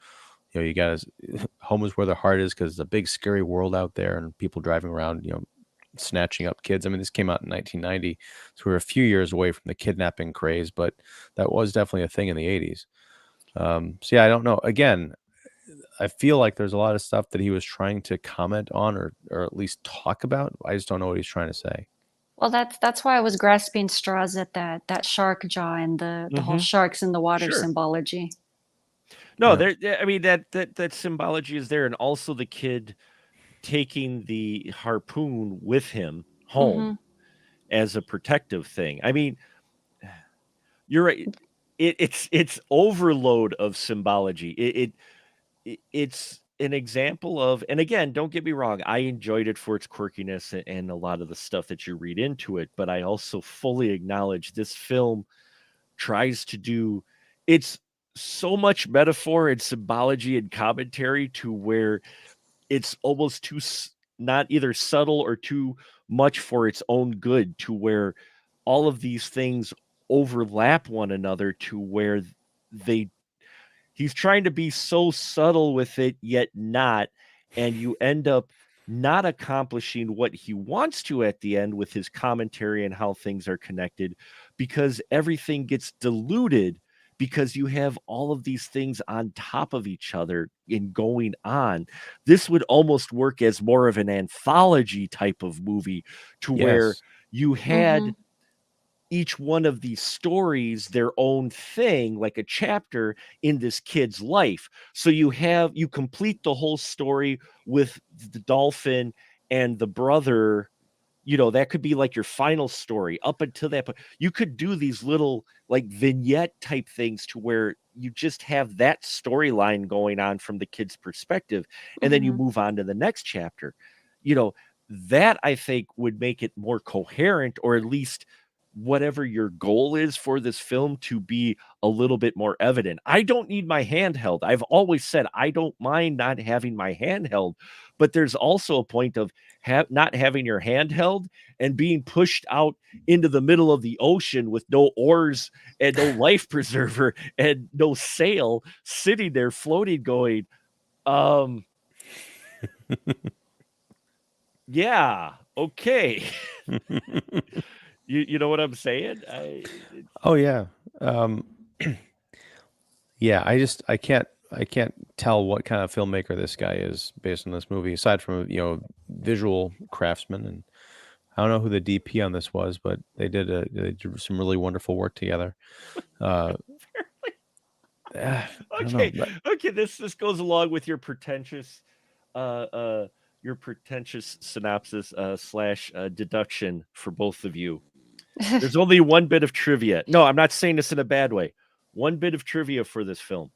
you guys, home is where the heart is, because it's a big scary world out there and people driving around, snatching up kids. I mean, this came out in 1990, so we're a few years away from the kidnapping craze, but that was definitely a thing in the 80s. So yeah, I don't know. Again, I feel like there's a lot of stuff that he was trying to comment on, or at least talk about. I just don't know what he's trying to say. Well, that's why I was grasping straws at that shark jaw and the whole sharks in the water symbology. No, I mean, that symbology is there, and also the kid taking the harpoon with him home as a protective thing. I mean, you're right. It's overload of symbology. It's an example of, and again, don't get me wrong, I enjoyed it for its quirkiness and a lot of the stuff that you read into it, but I also fully acknowledge this film tries to do, it's so much metaphor and symbology and commentary to where it's almost too not either subtle or too much for its own good, to where all of these things overlap one another, to where he's trying to be so subtle with it yet not, and you end up not accomplishing what he wants to at the end with his commentary and how things are connected, because everything gets diluted because you have all of these things on top of each other and going on. This would almost work as more of an anthology type of movie, to where Yes. you had Mhm. each one of these stories their own thing, like a chapter in this kid's life. So you complete the whole story with the dolphin and the brother. That could be like your final story up until that point. You could do these little like vignette type things to where you just have that storyline going on from the kid's perspective, and then you Mhm. move on to the next chapter. You know, that I think would make it more coherent, or at least whatever your goal is for this film to be a little bit more evident. I don't need my handheld. I've always said I don't mind not having my handheld, but there's also a point of not having your handheld and being pushed out into the middle of the ocean with no oars and no life preserver and no sail, sitting there floating going, yeah, okay. You know what I'm saying? Oh yeah. Yeah, I can't tell what kind of filmmaker this guy is based on this movie, aside from, visual craftsman. And I don't know who the DP on this was, but they did some really wonderful work together. I don't know. Okay, this goes along with your pretentious synopsis slash deduction for both of you. There's only one bit of trivia. No, I'm not saying this in a bad way. One bit of trivia for this film.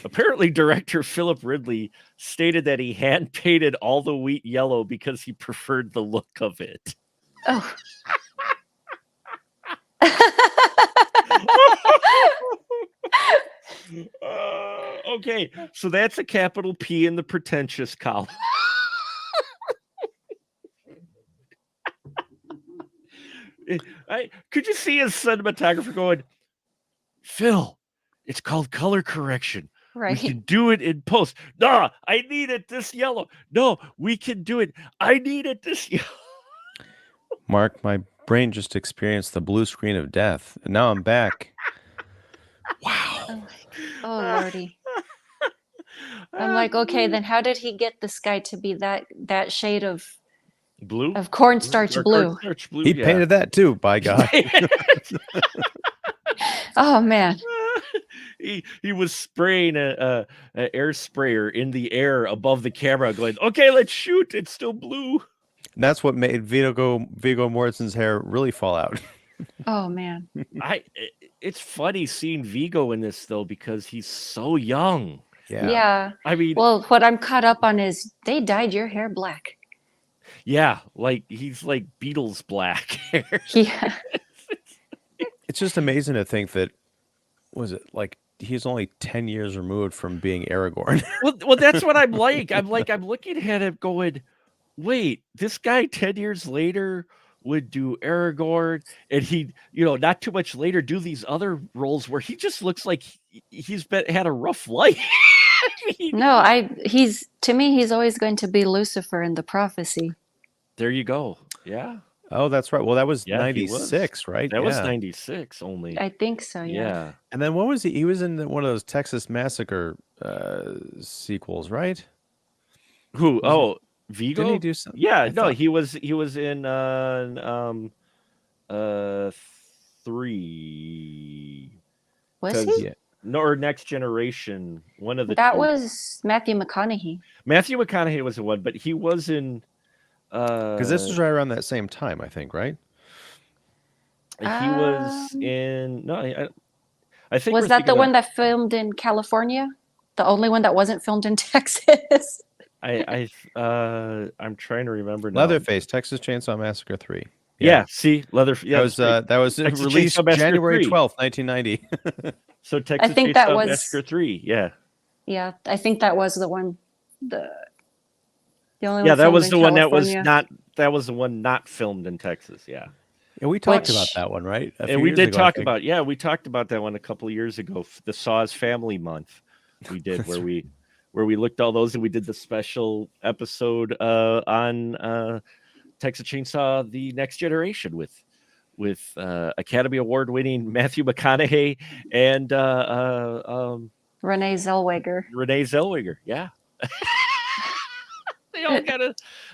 Apparently, director Philip Ridley stated that he hand painted all the wheat yellow because he preferred the look of it. Oh. Okay, so that's a capital P in the pretentious column. Could you see his cinematographer going, Phil, it's called color correction. Right. We can do it in post. No, I need it this yellow. No, we can do it. I need it this yellow. Mark, my brain just experienced the blue screen of death, and now I'm back. Wow. Oh Lordy. I'm like, okay, then how did he get this guy to be that shade of Blue? cornstarch Or blue? cornstarch blue, He yeah. painted that too, by God. Oh man. He was spraying a air sprayer in the air above the camera, going, okay, let's shoot. It's still blue. And that's what made Viggo Mortensen's hair really fall out. Oh man. It's funny seeing Viggo in this though, because he's so young. Yeah. I mean, Well, what I'm caught up on is they dyed your hair black. yeah, like he's like Beatles black hair. Yeah. It's just amazing to think that, was it like he's only 10 years removed from being Aragorn? Well, that's what I'm like. I'm looking at him going, wait, this guy 10 years later would do Aragorn, and he, not too much later do these other roles where he just looks like he's had a rough life. I mean, No, to me, he's always going to be Lucifer in the prophecy. there you go. Yeah. Oh, that's right. Well, that was Yeah, he was. 96, right? That was Yeah. 96 only. I think so, yeah. Yeah. And then what was he? He was in one of those Texas Massacre sequels, right? Who? Was Oh, Viggo? Didn't he do something? Yeah, I no, thought- he was in 3. Was 'Cause- he? Yeah. No, or Next Generation. One of the That two. was Matthew McConaughey. Matthew McConaughey was the one, but he was in Because this was right around that same time, I think, right? he was in I think Was we're that the thinking one that filmed in California? The only one that wasn't filmed in Texas? I'm trying to remember now. Leatherface, Texas Chainsaw Massacre 3. Yeah, see, that was Texas released Chainsaw Massacre January 3. 12th, 1990. So Texas think that Chainsaw was- Massacre 3. Yeah. Yeah, I think that was the one. The only Yeah, one that filmed was in the one that was California. not filmed in Texas, yeah. Yeah, we talked Which- about that one, right? A few And we years did ago, I talk think. about we talked about that one a couple of years ago, the Saws Family Month we did, where we where we looked all those and we did the special episode on Texas Chainsaw: The Next Generation with Academy Award winning Matthew McConaughey and Renee Zellweger. Renee Zellweger. Yeah.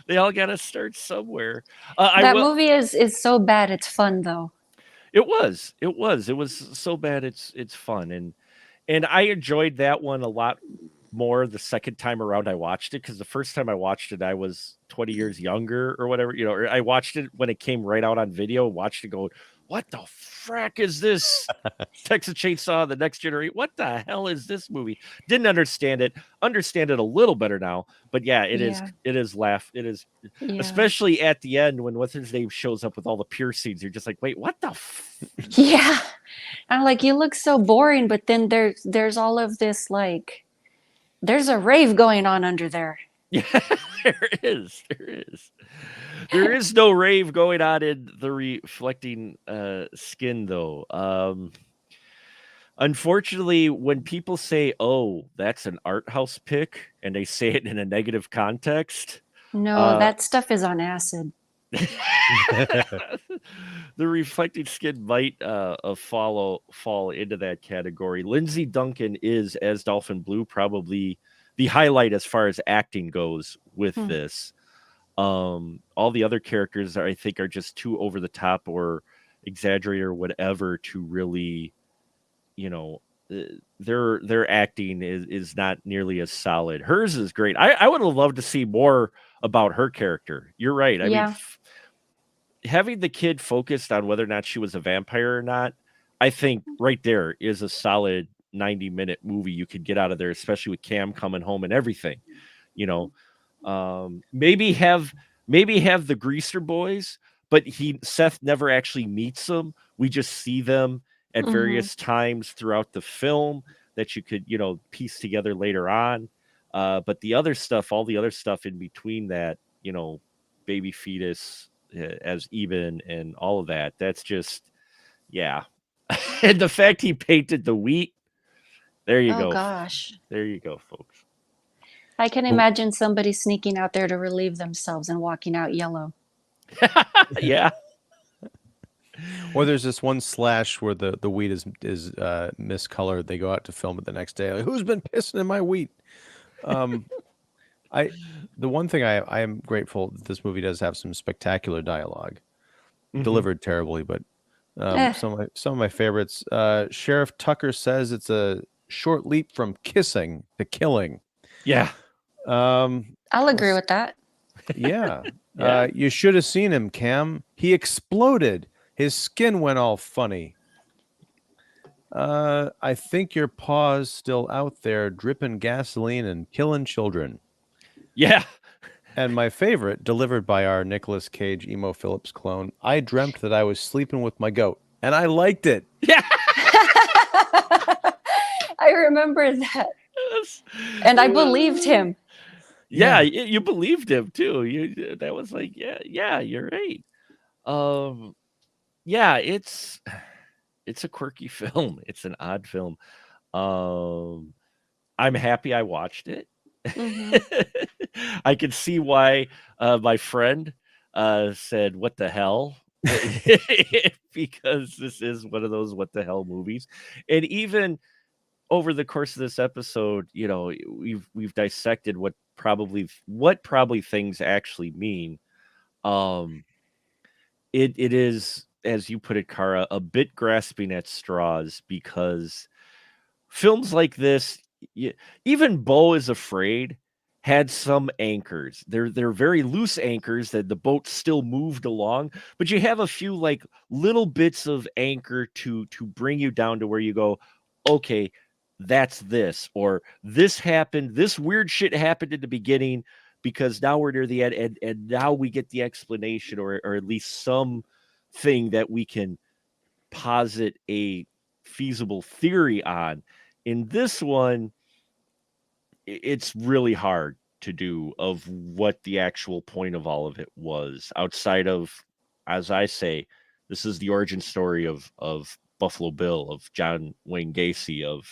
they all gotta start somewhere. That movie is so bad it's fun though. It was so bad it's fun, and I enjoyed that one a lot more the second time around I watched it, because the first time I watched it I was 20 years younger or whatever, or I watched it when it came right out on video, watched it go, what the frack is this? Texas Chainsaw: The Next Generation. What the hell is this movie? Didn't understand it. Understand it a little better now. But yeah, it is especially at the end when what's his name shows up with all the piercings. You're just like, wait, what the Yeah. I'm like, you look so boring, but then there's all of this, like, there's a rave going on under there. Yeah, there is. There is no rave going on in the reflecting skin, though. Unfortunately, when people say, "Oh, that's an art house pick," and they say it in a negative context, No, that stuff is on acid. the reflecting skin might fall into that category. Lindsay Duncan is, as Dolphin Blue, probably the highlight as far as acting goes with this. All the other characters I think are just too over the top or exaggerated or whatever to really, their acting is not nearly as solid. Hers is great. I would have loved to see more about her character. You're right. I mean, having the kid focused on whether or not she was a vampire or not, I think right there is a solid 90-minute movie you could get out of there, especially with Cam coming home and everything. Maybe have the Greaser boys, but Seth never actually meets them. We just see them at various times throughout the film that you could, piece together later on. But the other stuff, all the other stuff in between that, baby fetus as Eben and all of that, that's just, yeah. And the fact he painted the wheat, there you go. Oh gosh. There you go, folks. I can imagine somebody sneaking out there to relieve themselves and walking out yellow. Yeah. Or there's this one slash where the wheat is miscolored. They go out to film it the next day. Like, who's been pissing in my wheat? The one thing I am grateful that this movie does have some spectacular dialogue, delivered terribly, but some of my favorites. Sheriff Tucker says it's a short leap from kissing to killing. Yeah. I'll agree with that. Yeah. You should have seen him, Cam. He exploded. His skin went all funny. I think your paw's still out there dripping gasoline and killing children. Yeah. And my favorite, delivered by our Nicolas Cage Emo Phillips clone, I dreamt that I was sleeping with my goat, and I liked it. Yeah. I remember that. And I believed him. Yeah, you believed him too. That was like, yeah, you're right. Yeah, it's a quirky film. It's an odd film. I'm happy I watched it. I can see why my friend said, "What the hell?" Because this is one of those what the hell movies. And even over the course of this episode, we've dissected what probably things actually mean. It is, as you put it, Kara, a bit grasping at straws, because films like this, even Beau is Afraid, had some anchors. They're very loose anchors that the boat still moved along, but you have a few like little bits of anchor to bring you down to where you go, okay, that's this, or this happened, this weird shit happened in the beginning, because now we're near the end, and now we get the explanation, or at least some thing that we can posit a feasible theory on. In this one, it's really hard to do of what the actual point of all of it was, outside of, as I say, this is the origin story of Buffalo Bill, of John Wayne Gacy, of,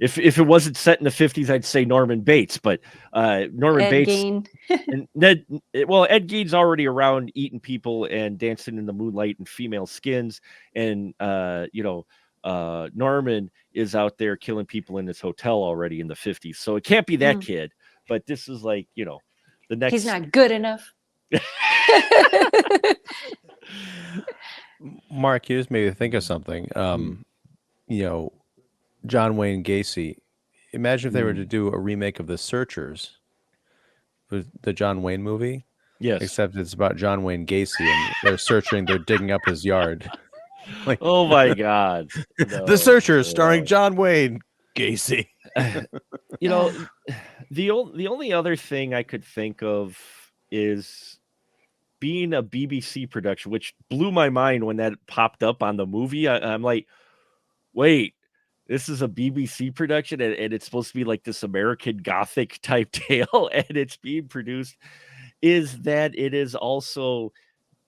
if it wasn't set in the 50s, I'd say Norman Bates, but Norman Ed Bates Gein. and Ed Gein's already around eating people and dancing in the moonlight in female skins, and Norman is out there killing people in his hotel already in the 50s, so it can't be that kid. But this is like, the next. He's not good enough. Mark, you just made me think of something. John Wayne Gacy. Imagine if they were to do a remake of The Searchers, the John Wayne movie. Yes. Except it's about John Wayne Gacy, and they're digging up his yard. Like, oh my God. No, The Searchers, starring John Wayne Gacy. The only other thing I could think of is being a BBC production, which blew my mind when that popped up on the movie. I'm like, wait, this is a BBC production, and it's supposed to be like this American Gothic type tale, and it's being produced. Is that it is also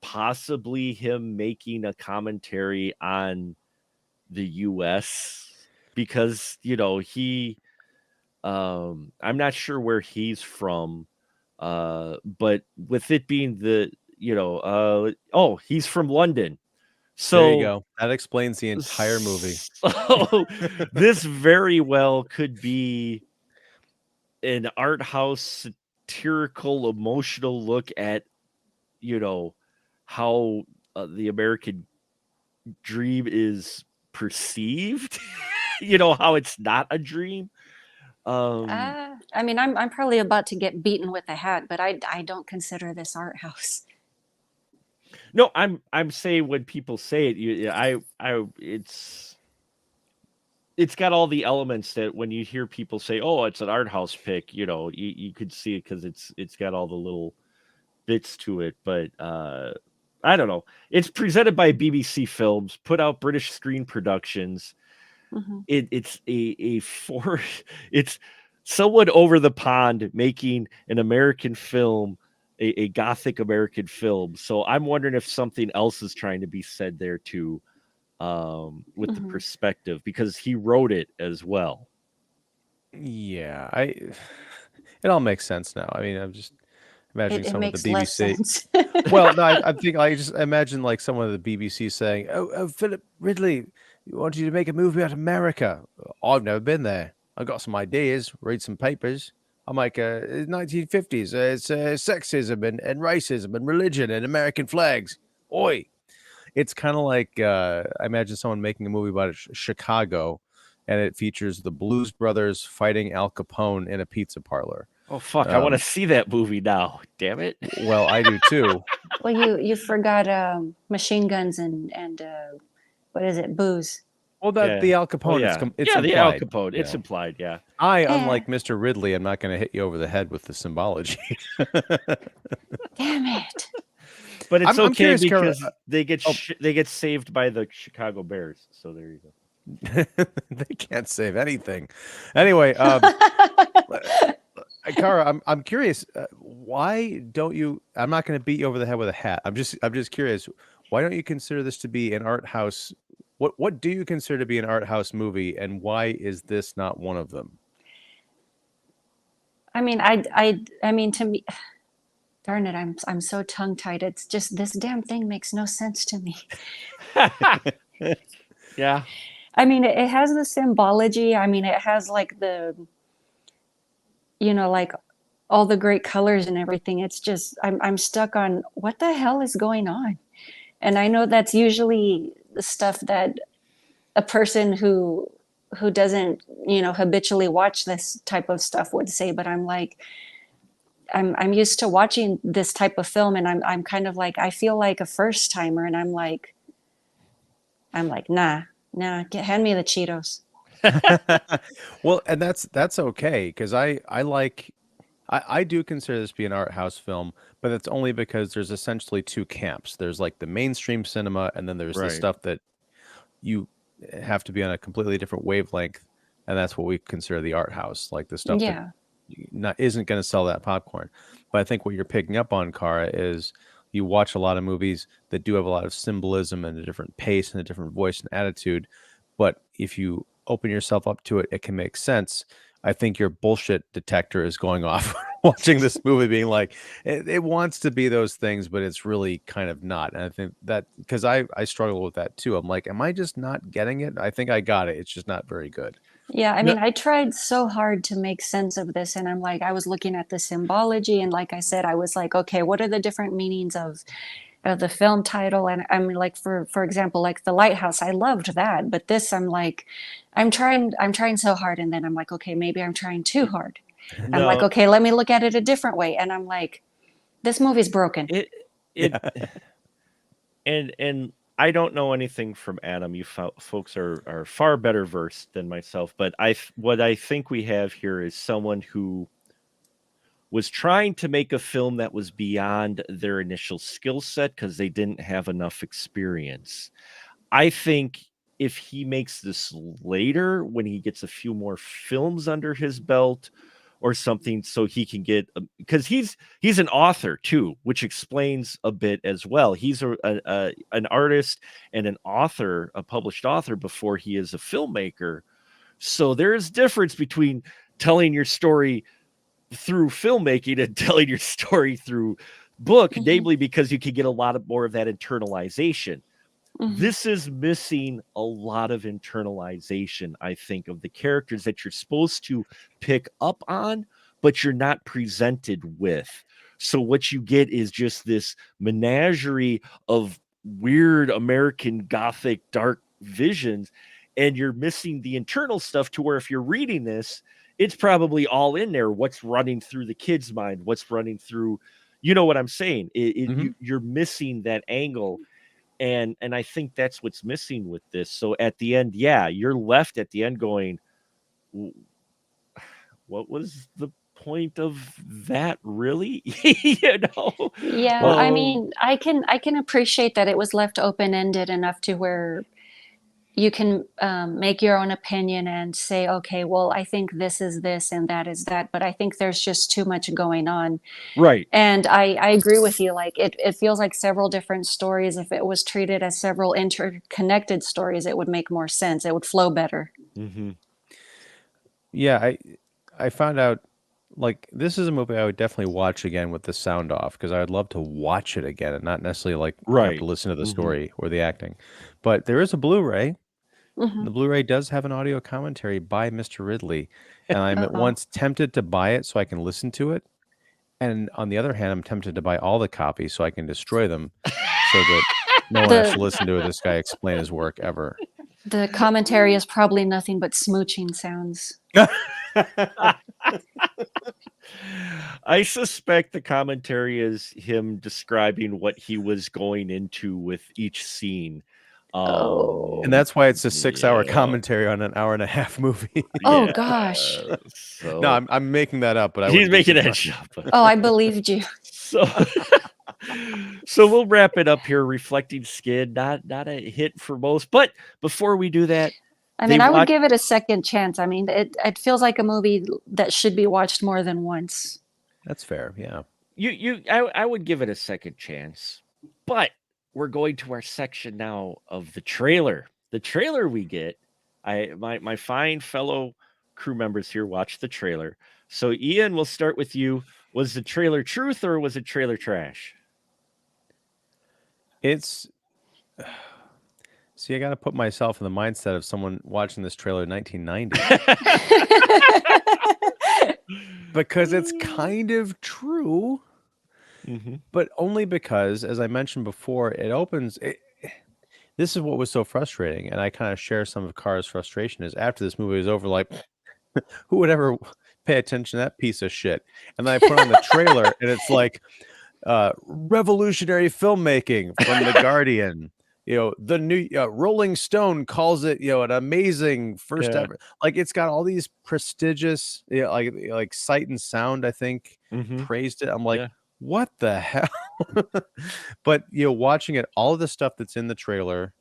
possibly him making a commentary on the US, because he I'm not sure where he's from, but with it being he's from London. So there you go. That explains the entire movie. So this very well could be an art house satirical, emotional look at how the American dream is perceived. How it's not a dream. I mean, I'm probably about to get beaten with a hat, but I don't consider this art house. No, I'm saying when people say it, it's got all the elements that when you hear people say, "Oh, it's an art house pick," you could see it because it's got all the little bits to it. But I don't know. It's presented by BBC Films, put out British Screen Productions. Mm-hmm. It's someone over the pond making an American film, a Gothic American film. So I'm wondering if something else is trying to be said there too, with the perspective, because he wrote it as well. Yeah, it all makes sense now. I mean, I'm just imagining It someone at makes the less BBC. sense. Well, no, I think I just imagine like someone at the BBC saying, "Oh, Philip Ridley, we want you to make a movie about America. I've never been there. I got some ideas, read some papers. I'm like, 1950s. It's sexism and racism and religion and American flags. Oi!" It's kind of like I imagine someone making a movie about Chicago, and it features the Blues Brothers fighting Al Capone in a pizza parlor. Oh fuck! I want to see that movie now. Damn it! Well, I do too. Well, you forgot machine guns and what is it, booze? Well, the Al Capone. It's the Al implied, Capone. It's implied. Yeah. Unlike Mr. Ridley, I'm not going to hit you over the head with the symbology. Damn it! But it's I'm okay curious, because Kara, they get saved by the Chicago Bears. So there you go. They can't save anything. Anyway, Kara, I'm curious. Why don't you? I'm not going to beat you over the head with a hat. I'm just curious. Why don't you consider this to be an art house? What do you consider to be an art house movie, and why is this not one of them? I mean, I mean, to me, darn it, I'm so tongue tied. It's just this damn thing makes no sense to me. Yeah. I mean, it has the symbology. I mean, it has like like all the great colors and everything. It's just I'm stuck on what the hell is going on. And I know that's usually the stuff that a person who doesn't, habitually watch this type of stuff would say, but I'm like, I'm used to watching this type of film, and I'm kind of like, I feel like a first timer, and I'm like, nah, hand me the Cheetos. Well, and that's okay, because I do consider this to be an art house film, but it's only because there's essentially two camps. There's like the mainstream cinema, and then there's the stuff that you have to be on a completely different wavelength, and that's what we consider the art house, like the stuff that isn't going to sell that popcorn. But I think what you're picking up on, Kara, is you watch a lot of movies that do have a lot of symbolism and a different pace and a different voice and attitude. But if you open yourself up to it, it can make sense. I think your bullshit detector is going off watching this movie, being like, it wants to be those things, but it's really kind of not. And I think that because I struggle with that too. I'm like, am I just not getting it? I think I got it. It's just not very good. Yeah, I No- mean, I tried so hard to make sense of this, and I'm like, I was looking at the symbology, and like I said, I was like, okay, what are the different meanings of the film title? And I mean, like for example, like The Lighthouse, I loved that, but this, I'm like, I'm trying so hard, and then I'm like, okay, maybe I'm trying too hard. I'm like, No, okay, let me look at it a different way, and I'm like, this movie's broken. it and I don't know anything from Adam. You folks are far better versed than myself, but what I think we have here is someone who was trying to make a film that was beyond their initial skill set because they didn't have enough experience. I think if he makes this later, when he gets a few more films under his belt or something, so he can get, because he's an author too, which explains a bit as well. He's an artist and an author, a published author, before he is a filmmaker. So there is difference between telling your story through filmmaking and telling your story through book, Mhm. namely because you can get a lot more of that internalization. Mhm. This is missing a lot of internalization, I think, of the characters that you're supposed to pick up on, but you're not presented with. So what you get is just this menagerie of weird American Gothic dark visions, and you're missing the internal stuff to where if you're reading this, it's probably all in there. What's running through the kid's mind? What's running through, you know what I'm saying? You're missing that angle, and I think that's what's missing with this. So at the end, yeah, you're left at the end going, what was the point of that, really? You know? Yeah, I mean, I can appreciate that it was left open-ended enough to where you can make your own opinion and say, okay, well, I think this is this and that is that, but I think there's just too much going on. Right. And I agree with you. Like it feels like several different stories. If it was treated as several interconnected stories, it would make more sense. It would flow better. Mm-hmm. Yeah, I found out like this is a movie I would definitely watch again with the sound off because I would love to watch it again and not necessarily like have Right. to listen to the Mhm. story or the acting. But there is a Blu-ray. Mhm. The Blu-ray does have an audio commentary by Mr. Ridley, and I'm at Uh-oh. once tempted to buy it so I can listen to it, and on the other hand, I'm tempted to buy all the copies so I can destroy them, so that no one has to listen to this guy explain his work ever. The commentary is probably nothing but smooching sounds. I suspect the commentary is him describing what he was going into with each scene. Oh. And that's why it's a 6-hour Yeah. commentary on an hour-and-a-half movie. Oh, Yeah, gosh. So No, I'm making that up, but I he's wouldn't be making that surprised. shit up. Oh, I believed you. So, so we'll wrap it up here. Reflecting Skid, not a hit for most, but before we do that, I They mean, I would watch- give it a second chance. I mean, it feels like a movie that should be watched more than once. That's fair, yeah. I would give it a second chance, but we're going to our section now of the trailer. The trailer we get, my fine fellow crew members here watch the trailer. So Ian, we'll start with you. Was the trailer truth or was it trailer trash? It's see, I got to put myself in the mindset of someone watching this trailer in 1990 because it's kind of true, Mm-hmm. but only because, as I mentioned before, it opens. This is what was so frustrating, and I kind of share some of Kara's frustration. Is after this movie is over, like, who would ever pay attention to that piece of shit? And then I put on the trailer, and it's like revolutionary filmmaking from The Guardian. You know, the new Rolling Stone calls it, you know, an amazing first Yeah. ever. Like, it's got all these prestigious, you know, like Sight and Sound, I think, Mm-hmm. praised it. I'm like, Yeah. what the hell? But you know, watching it, all of the stuff that's in the trailer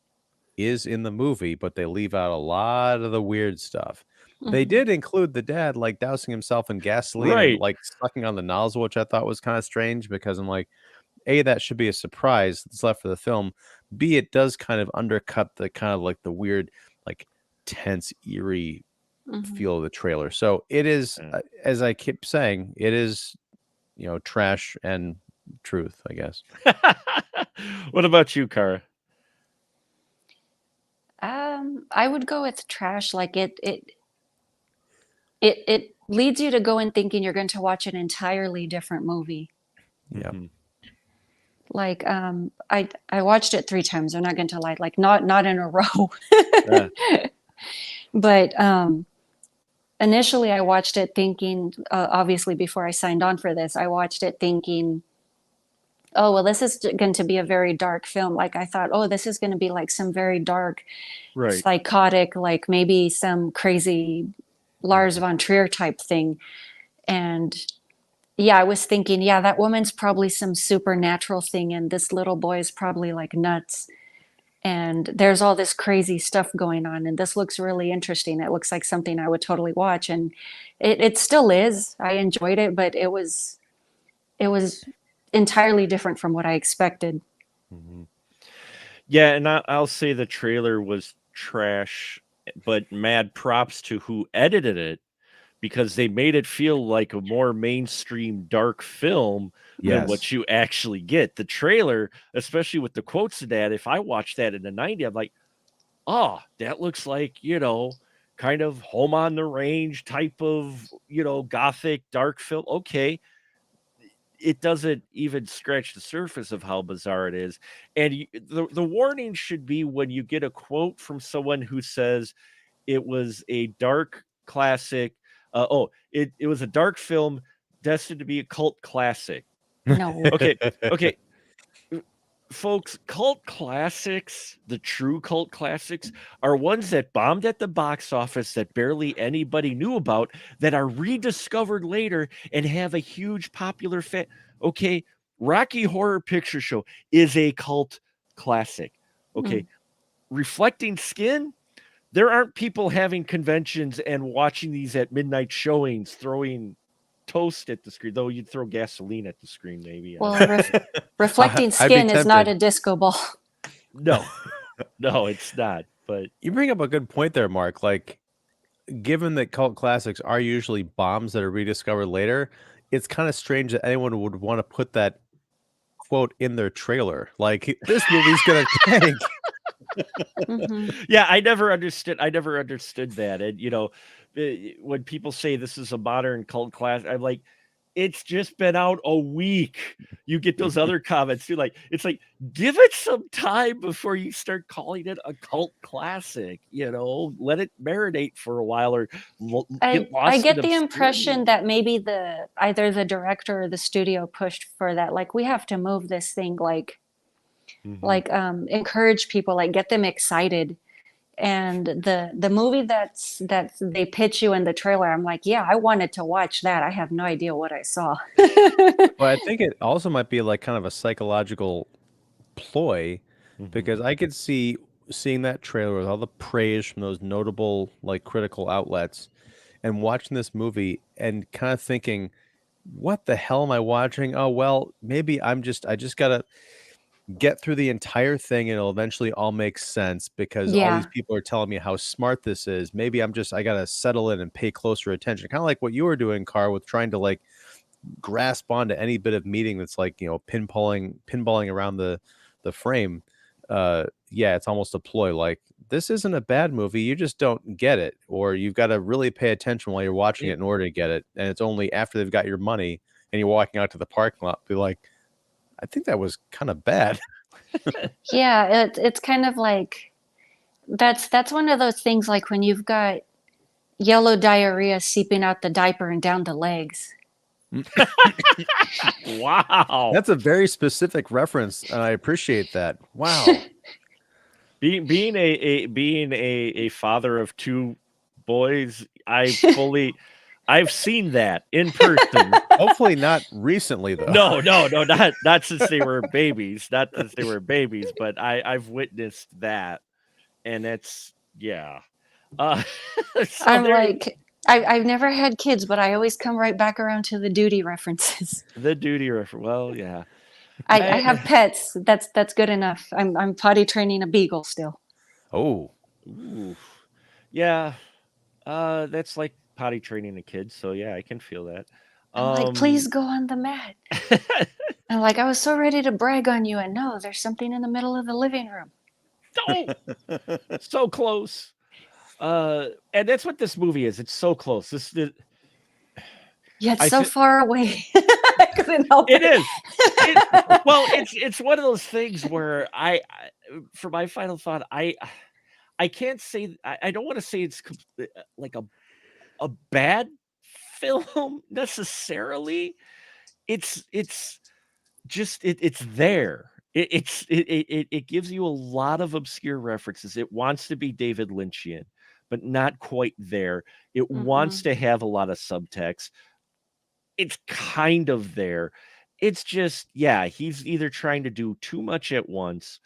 is in the movie, but they leave out a lot of the weird stuff. They Mhm. did include the dad like dousing himself in gasoline Right. and like sucking on the nozzle, which I thought was kind of strange because I'm like, A, that should be a surprise that's left for the film. B, it does kind of undercut the kind of like the weird, like tense, eerie Mhm. feel of the trailer. So it is, Yeah. as I keep saying, it is, trash and truth, I guess. What about you, Kara? I would go with trash. Like it leads you to go in thinking you're going to watch an entirely different movie. Yeah. Mhm. Like I watched it 3 times. I'm not going to lie, like not in a row. Yeah. But initially I watched it thinking, obviously before I signed on for this, I watched it thinking, oh well, this is going to be a very dark film. Like I thought, oh, this is going to be like some very dark, Right. psychotic, like maybe some crazy Lars von Trier type thing. And yeah, I was thinking, yeah, that woman's probably some supernatural thing, and this little boy is probably like nuts. And there's all this crazy stuff going on, and this looks really interesting. It looks like something I would totally watch, and it still is. I enjoyed it, but it was entirely different from what I expected. Mhm. Yeah, and I'll say the trailer was trash, but mad props to who edited it because they made it feel like a more mainstream dark film than Yes. what you actually get. The trailer, especially with the quotes in that, if I watched that in the 90s, I'm like, oh, that looks like, kind of home on the range type of, gothic dark film. Okay. It doesn't even scratch the surface of how bizarre it is. And the warning should be when you get a quote from someone who says it was a dark classic. It was a dark film destined to be a cult classic. No. Okay, okay, folks, cult classics, the true cult classics, are ones that bombed at the box office that barely anybody knew about, that are rediscovered later and have a huge popular fan. Okay, Rocky Horror Picture Show is a cult classic. Okay, Mm. Reflecting Skin, there aren't people having conventions and watching these at midnight showings, throwing toast at the screen, though you'd throw gasoline at the screen, maybe. Well, reflecting I'd be skin is not tempted. a disco ball. No, no, it's not. But You bring up a good point there, Mark. Like, given that cult classics are usually bombs that are rediscovered later, it's kind of strange that anyone would want to put that quote in their trailer. Like, this movie's gonna tank. Hmm. yeah, I never understood. I never understood that. And when people say this is a modern cult class, I'm like, it's just been out a week. You get those other comments too. Like, it's like, give it some time before you start calling it a cult classic. Let it marinate for a while, or get I lost in get the obscurity. impression that maybe either the director or the studio pushed for that. Like we have to move this thing, like Mhm. encourage people, like get them excited. And the movie that they pitch you in the trailer, I'm like, yeah, I wanted to watch that. I have no idea what I saw. Well, I think it also might be like kind of a psychological ploy, Mhm. because I could see seeing that trailer with all the praise from those notable like critical outlets and watching this movie and kind of thinking, what the hell am I watching? Oh, well, maybe I just gotta get through the entire thing and it'll eventually all make sense because all these Yeah. people are telling me how smart this is. Maybe I gotta settle in and pay closer attention. Kind of like what you were doing, Car, with trying to like grasp onto any bit of meaning that's like, pinballing around the frame. Yeah, it's almost a ploy. Like, this isn't a bad movie, you just don't get it, or you've got to really pay attention while you're watching it in order to get it. And it's only after they've got your money and you're walking out to the parking lot be like, I think that was kind of bad. Yeah, it's kind of like that's one of those things like when you've got yellow diarrhea seeping out the diaper and down the legs. Wow. That's a very specific reference, and I appreciate that. Wow. Being a father of two boys, I've seen that in person. Hopefully not recently though. No, not since they were babies, but I've witnessed that, and it's yeah. So I'm there, like, I've never had kids, but I always come right back around to the duty references. the duty reference. Well, yeah. I have pets. That's good enough. I'm potty training a beagle still. Oh. Ooh. Yeah. That's like potty training a kid. So yeah, I can feel that. I'm like, please go on the mat. I'm like, I was so ready to brag on you, and no, there's something in the middle of the living room. Oh, so close. And that's what this movie is. It's so close. Yet I so thi- far away. I couldn't help It it. is. Well, it's one of those things where for my final thought, I can't say I don't want to say it's like a bad film necessarily. It's just it's there. It gives you a lot of obscure references. It wants to be David Lynchian, but not quite there. It wants to have a lot of subtext. It's kind of there. It's just, yeah, he's either trying to do too much at once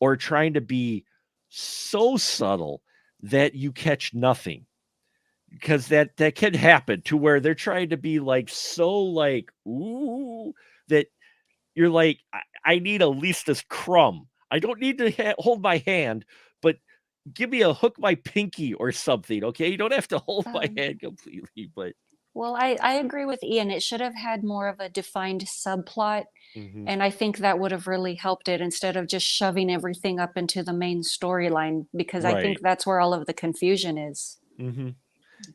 or trying to be so subtle that you catch nothing. Because that can happen to where they're trying to be like so like ooh that you're like I need at least this crumb. I don't need to hold my hand, but give me a hook my pinky or something. Okay, you don't have to hold my hand completely, but Well, I agree with Ian. It should have had more of a defined subplot. And I think that would have really helped it instead of just shoving everything up into the main storyline, because I think right. that's where all of the confusion is.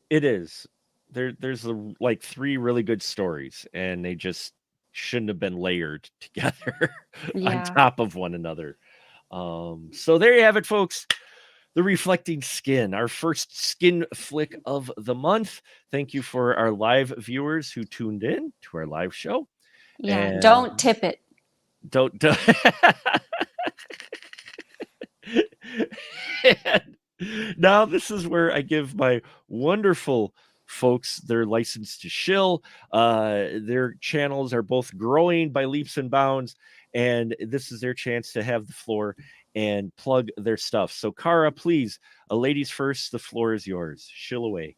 It is. There's like three really good stories, and they just shouldn't have been layered together on Yeah. top of one another. So there you have it, folks. The Reflecting Skin, our first skin flick of the month. Thank you for our live viewers who tuned in to our live show. Yeah. And Don't tip it. don't. And now this is where I give my wonderful folks their license to shill. Their channels are both growing by leaps and bounds, and this is their chance to have the floor and plug their stuff. So Kara, please, ladies first, the floor is yours. Shill away.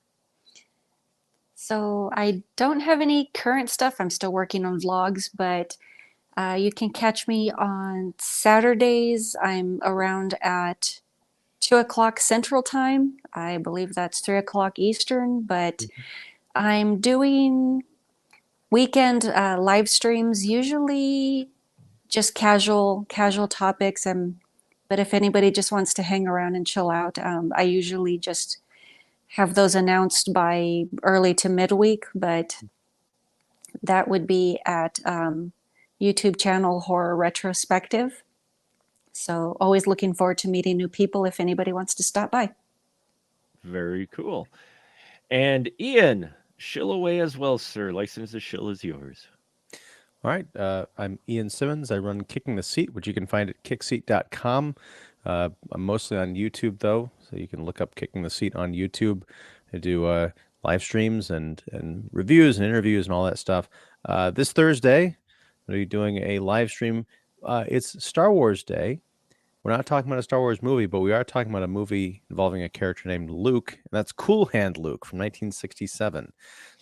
So I don't have any current stuff. I'm still working on vlogs, but you can catch me on Saturdays. I'm around at 2 o'clock Central Time. I believe that's 3 o'clock Eastern, but I'm doing weekend live streams, usually just casual topics. But if anybody just wants to hang around and chill out, I usually just have those announced by early to midweek, but that would be at YouTube channel Horror Retrospective. So always looking forward to meeting new people if anybody wants to stop by. Very cool. And Ian, shill away as well, sir. License to shill is yours. All right. I'm Ian Simmons. I run Kicking the Seat, which you can find at kickseat.com. I'm mostly on YouTube, though, so you can look up Kicking the Seat on YouTube. I do live streams and reviews and interviews and all that stuff. This Thursday, I'm going to be doing a live stream. It's Star Wars Day. We're not talking about a Star Wars movie, but we are talking about a movie involving a character named Luke, and that's Cool Hand Luke from 1967.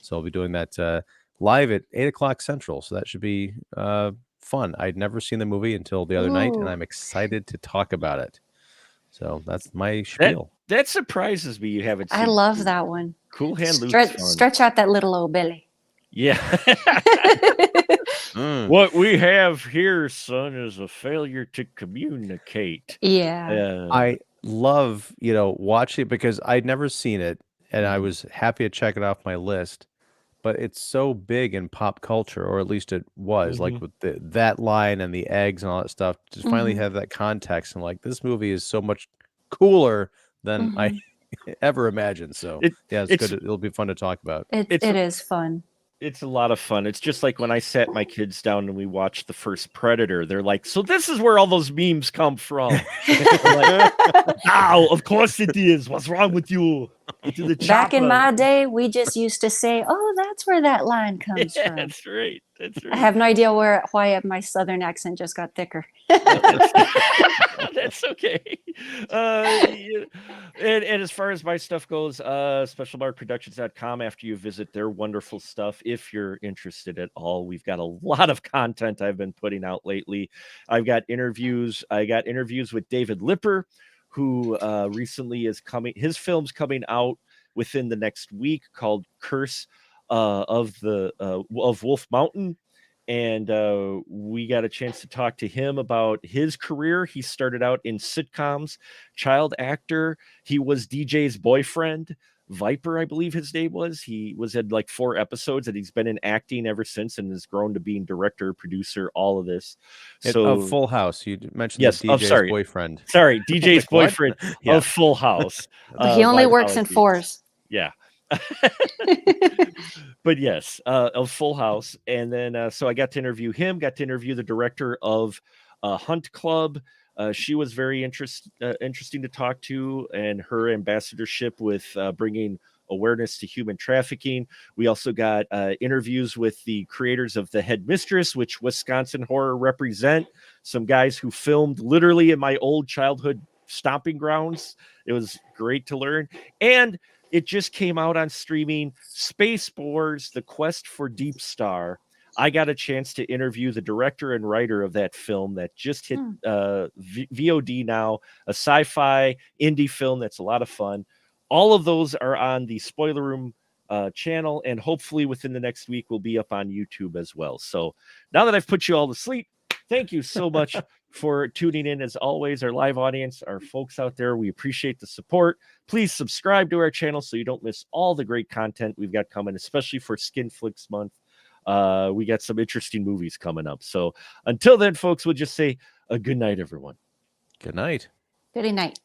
So I'll be doing that live at 8 o'clock Central, so that should be fun. I'd never seen the movie until the other night, and Ooh. I'm excited to talk about it. So that's my spiel. That surprises me. You haven't seen I love that one. Cool Hand Luke's fun. Stretch out that little old belly. Yeah. What we have here, son, is a failure to communicate. Yeah. I love, watching it because I'd never seen it, and I was happy to check it off my list. But it's so big in pop culture, or at least it was, like with that line and the eggs and all that stuff. To finally have that context, and like this movie is so much cooler than I ever imagined. So yeah, it's good. It'll be fun to talk about. It is fun. It's a lot of fun. It's just like when I sat my kids down and we watched the first Predator. They're like, "So this is where all those memes come from." Like, "Ow, of course it is. What's wrong with you?" Into the Back in chopper. my day, we just used to say, "Oh, that's where that line comes Yeah, from." that's right. That's right. I have no idea why my southern accent just got thicker. That's okay. And as far as my stuff goes, specialmarkproductions.com. After you visit their wonderful stuff, if you're interested at all, we've got a lot of content I've been putting out lately. I got interviews with David Lipper, who recently is coming. His film's coming out within the next week, called Curse of Wolf Mountain. And we got a chance to talk to him about his career. He started out in sitcoms, child actor. He was DJ's boyfriend, Viper, I believe his name was. He was in like 4 episodes, and he's been in acting ever since, and has grown to being director, producer, all of this. So Of Full House, you mentioned Yes, the oh, DJ's sorry. boyfriend. sorry, DJ's Like, what? boyfriend Yeah. of Full House. But he only my works in apologies. 4s. Yeah. But yes, of Full House. And then so I got to interview him, got to interview the director of Hunt Club. She was very interesting to talk to, and her ambassadorship with bringing awareness to human trafficking. We also got interviews with the creators of The Headmistress, which Wisconsin Horror represent, some guys who filmed literally in my old childhood stomping grounds. It was great to learn. And it just came out on streaming, Spaceboars: The Quest for Deep Star. I got a chance to interview the director and writer of that film that just hit VOD now, a sci-fi indie film that's a lot of fun. All of those are on the Spoiler Room channel, and hopefully within the next week will be up on YouTube as well. So now that I've put you all to sleep, thank you so much for tuning in. As always, our live audience, our folks out there, we appreciate the support. Please subscribe to our channel so you don't miss all the great content we've got coming, especially for Skin Flicks Month. We got some interesting movies coming up. So until then, folks, we'll just say a good night, everyone. Good night. Good night.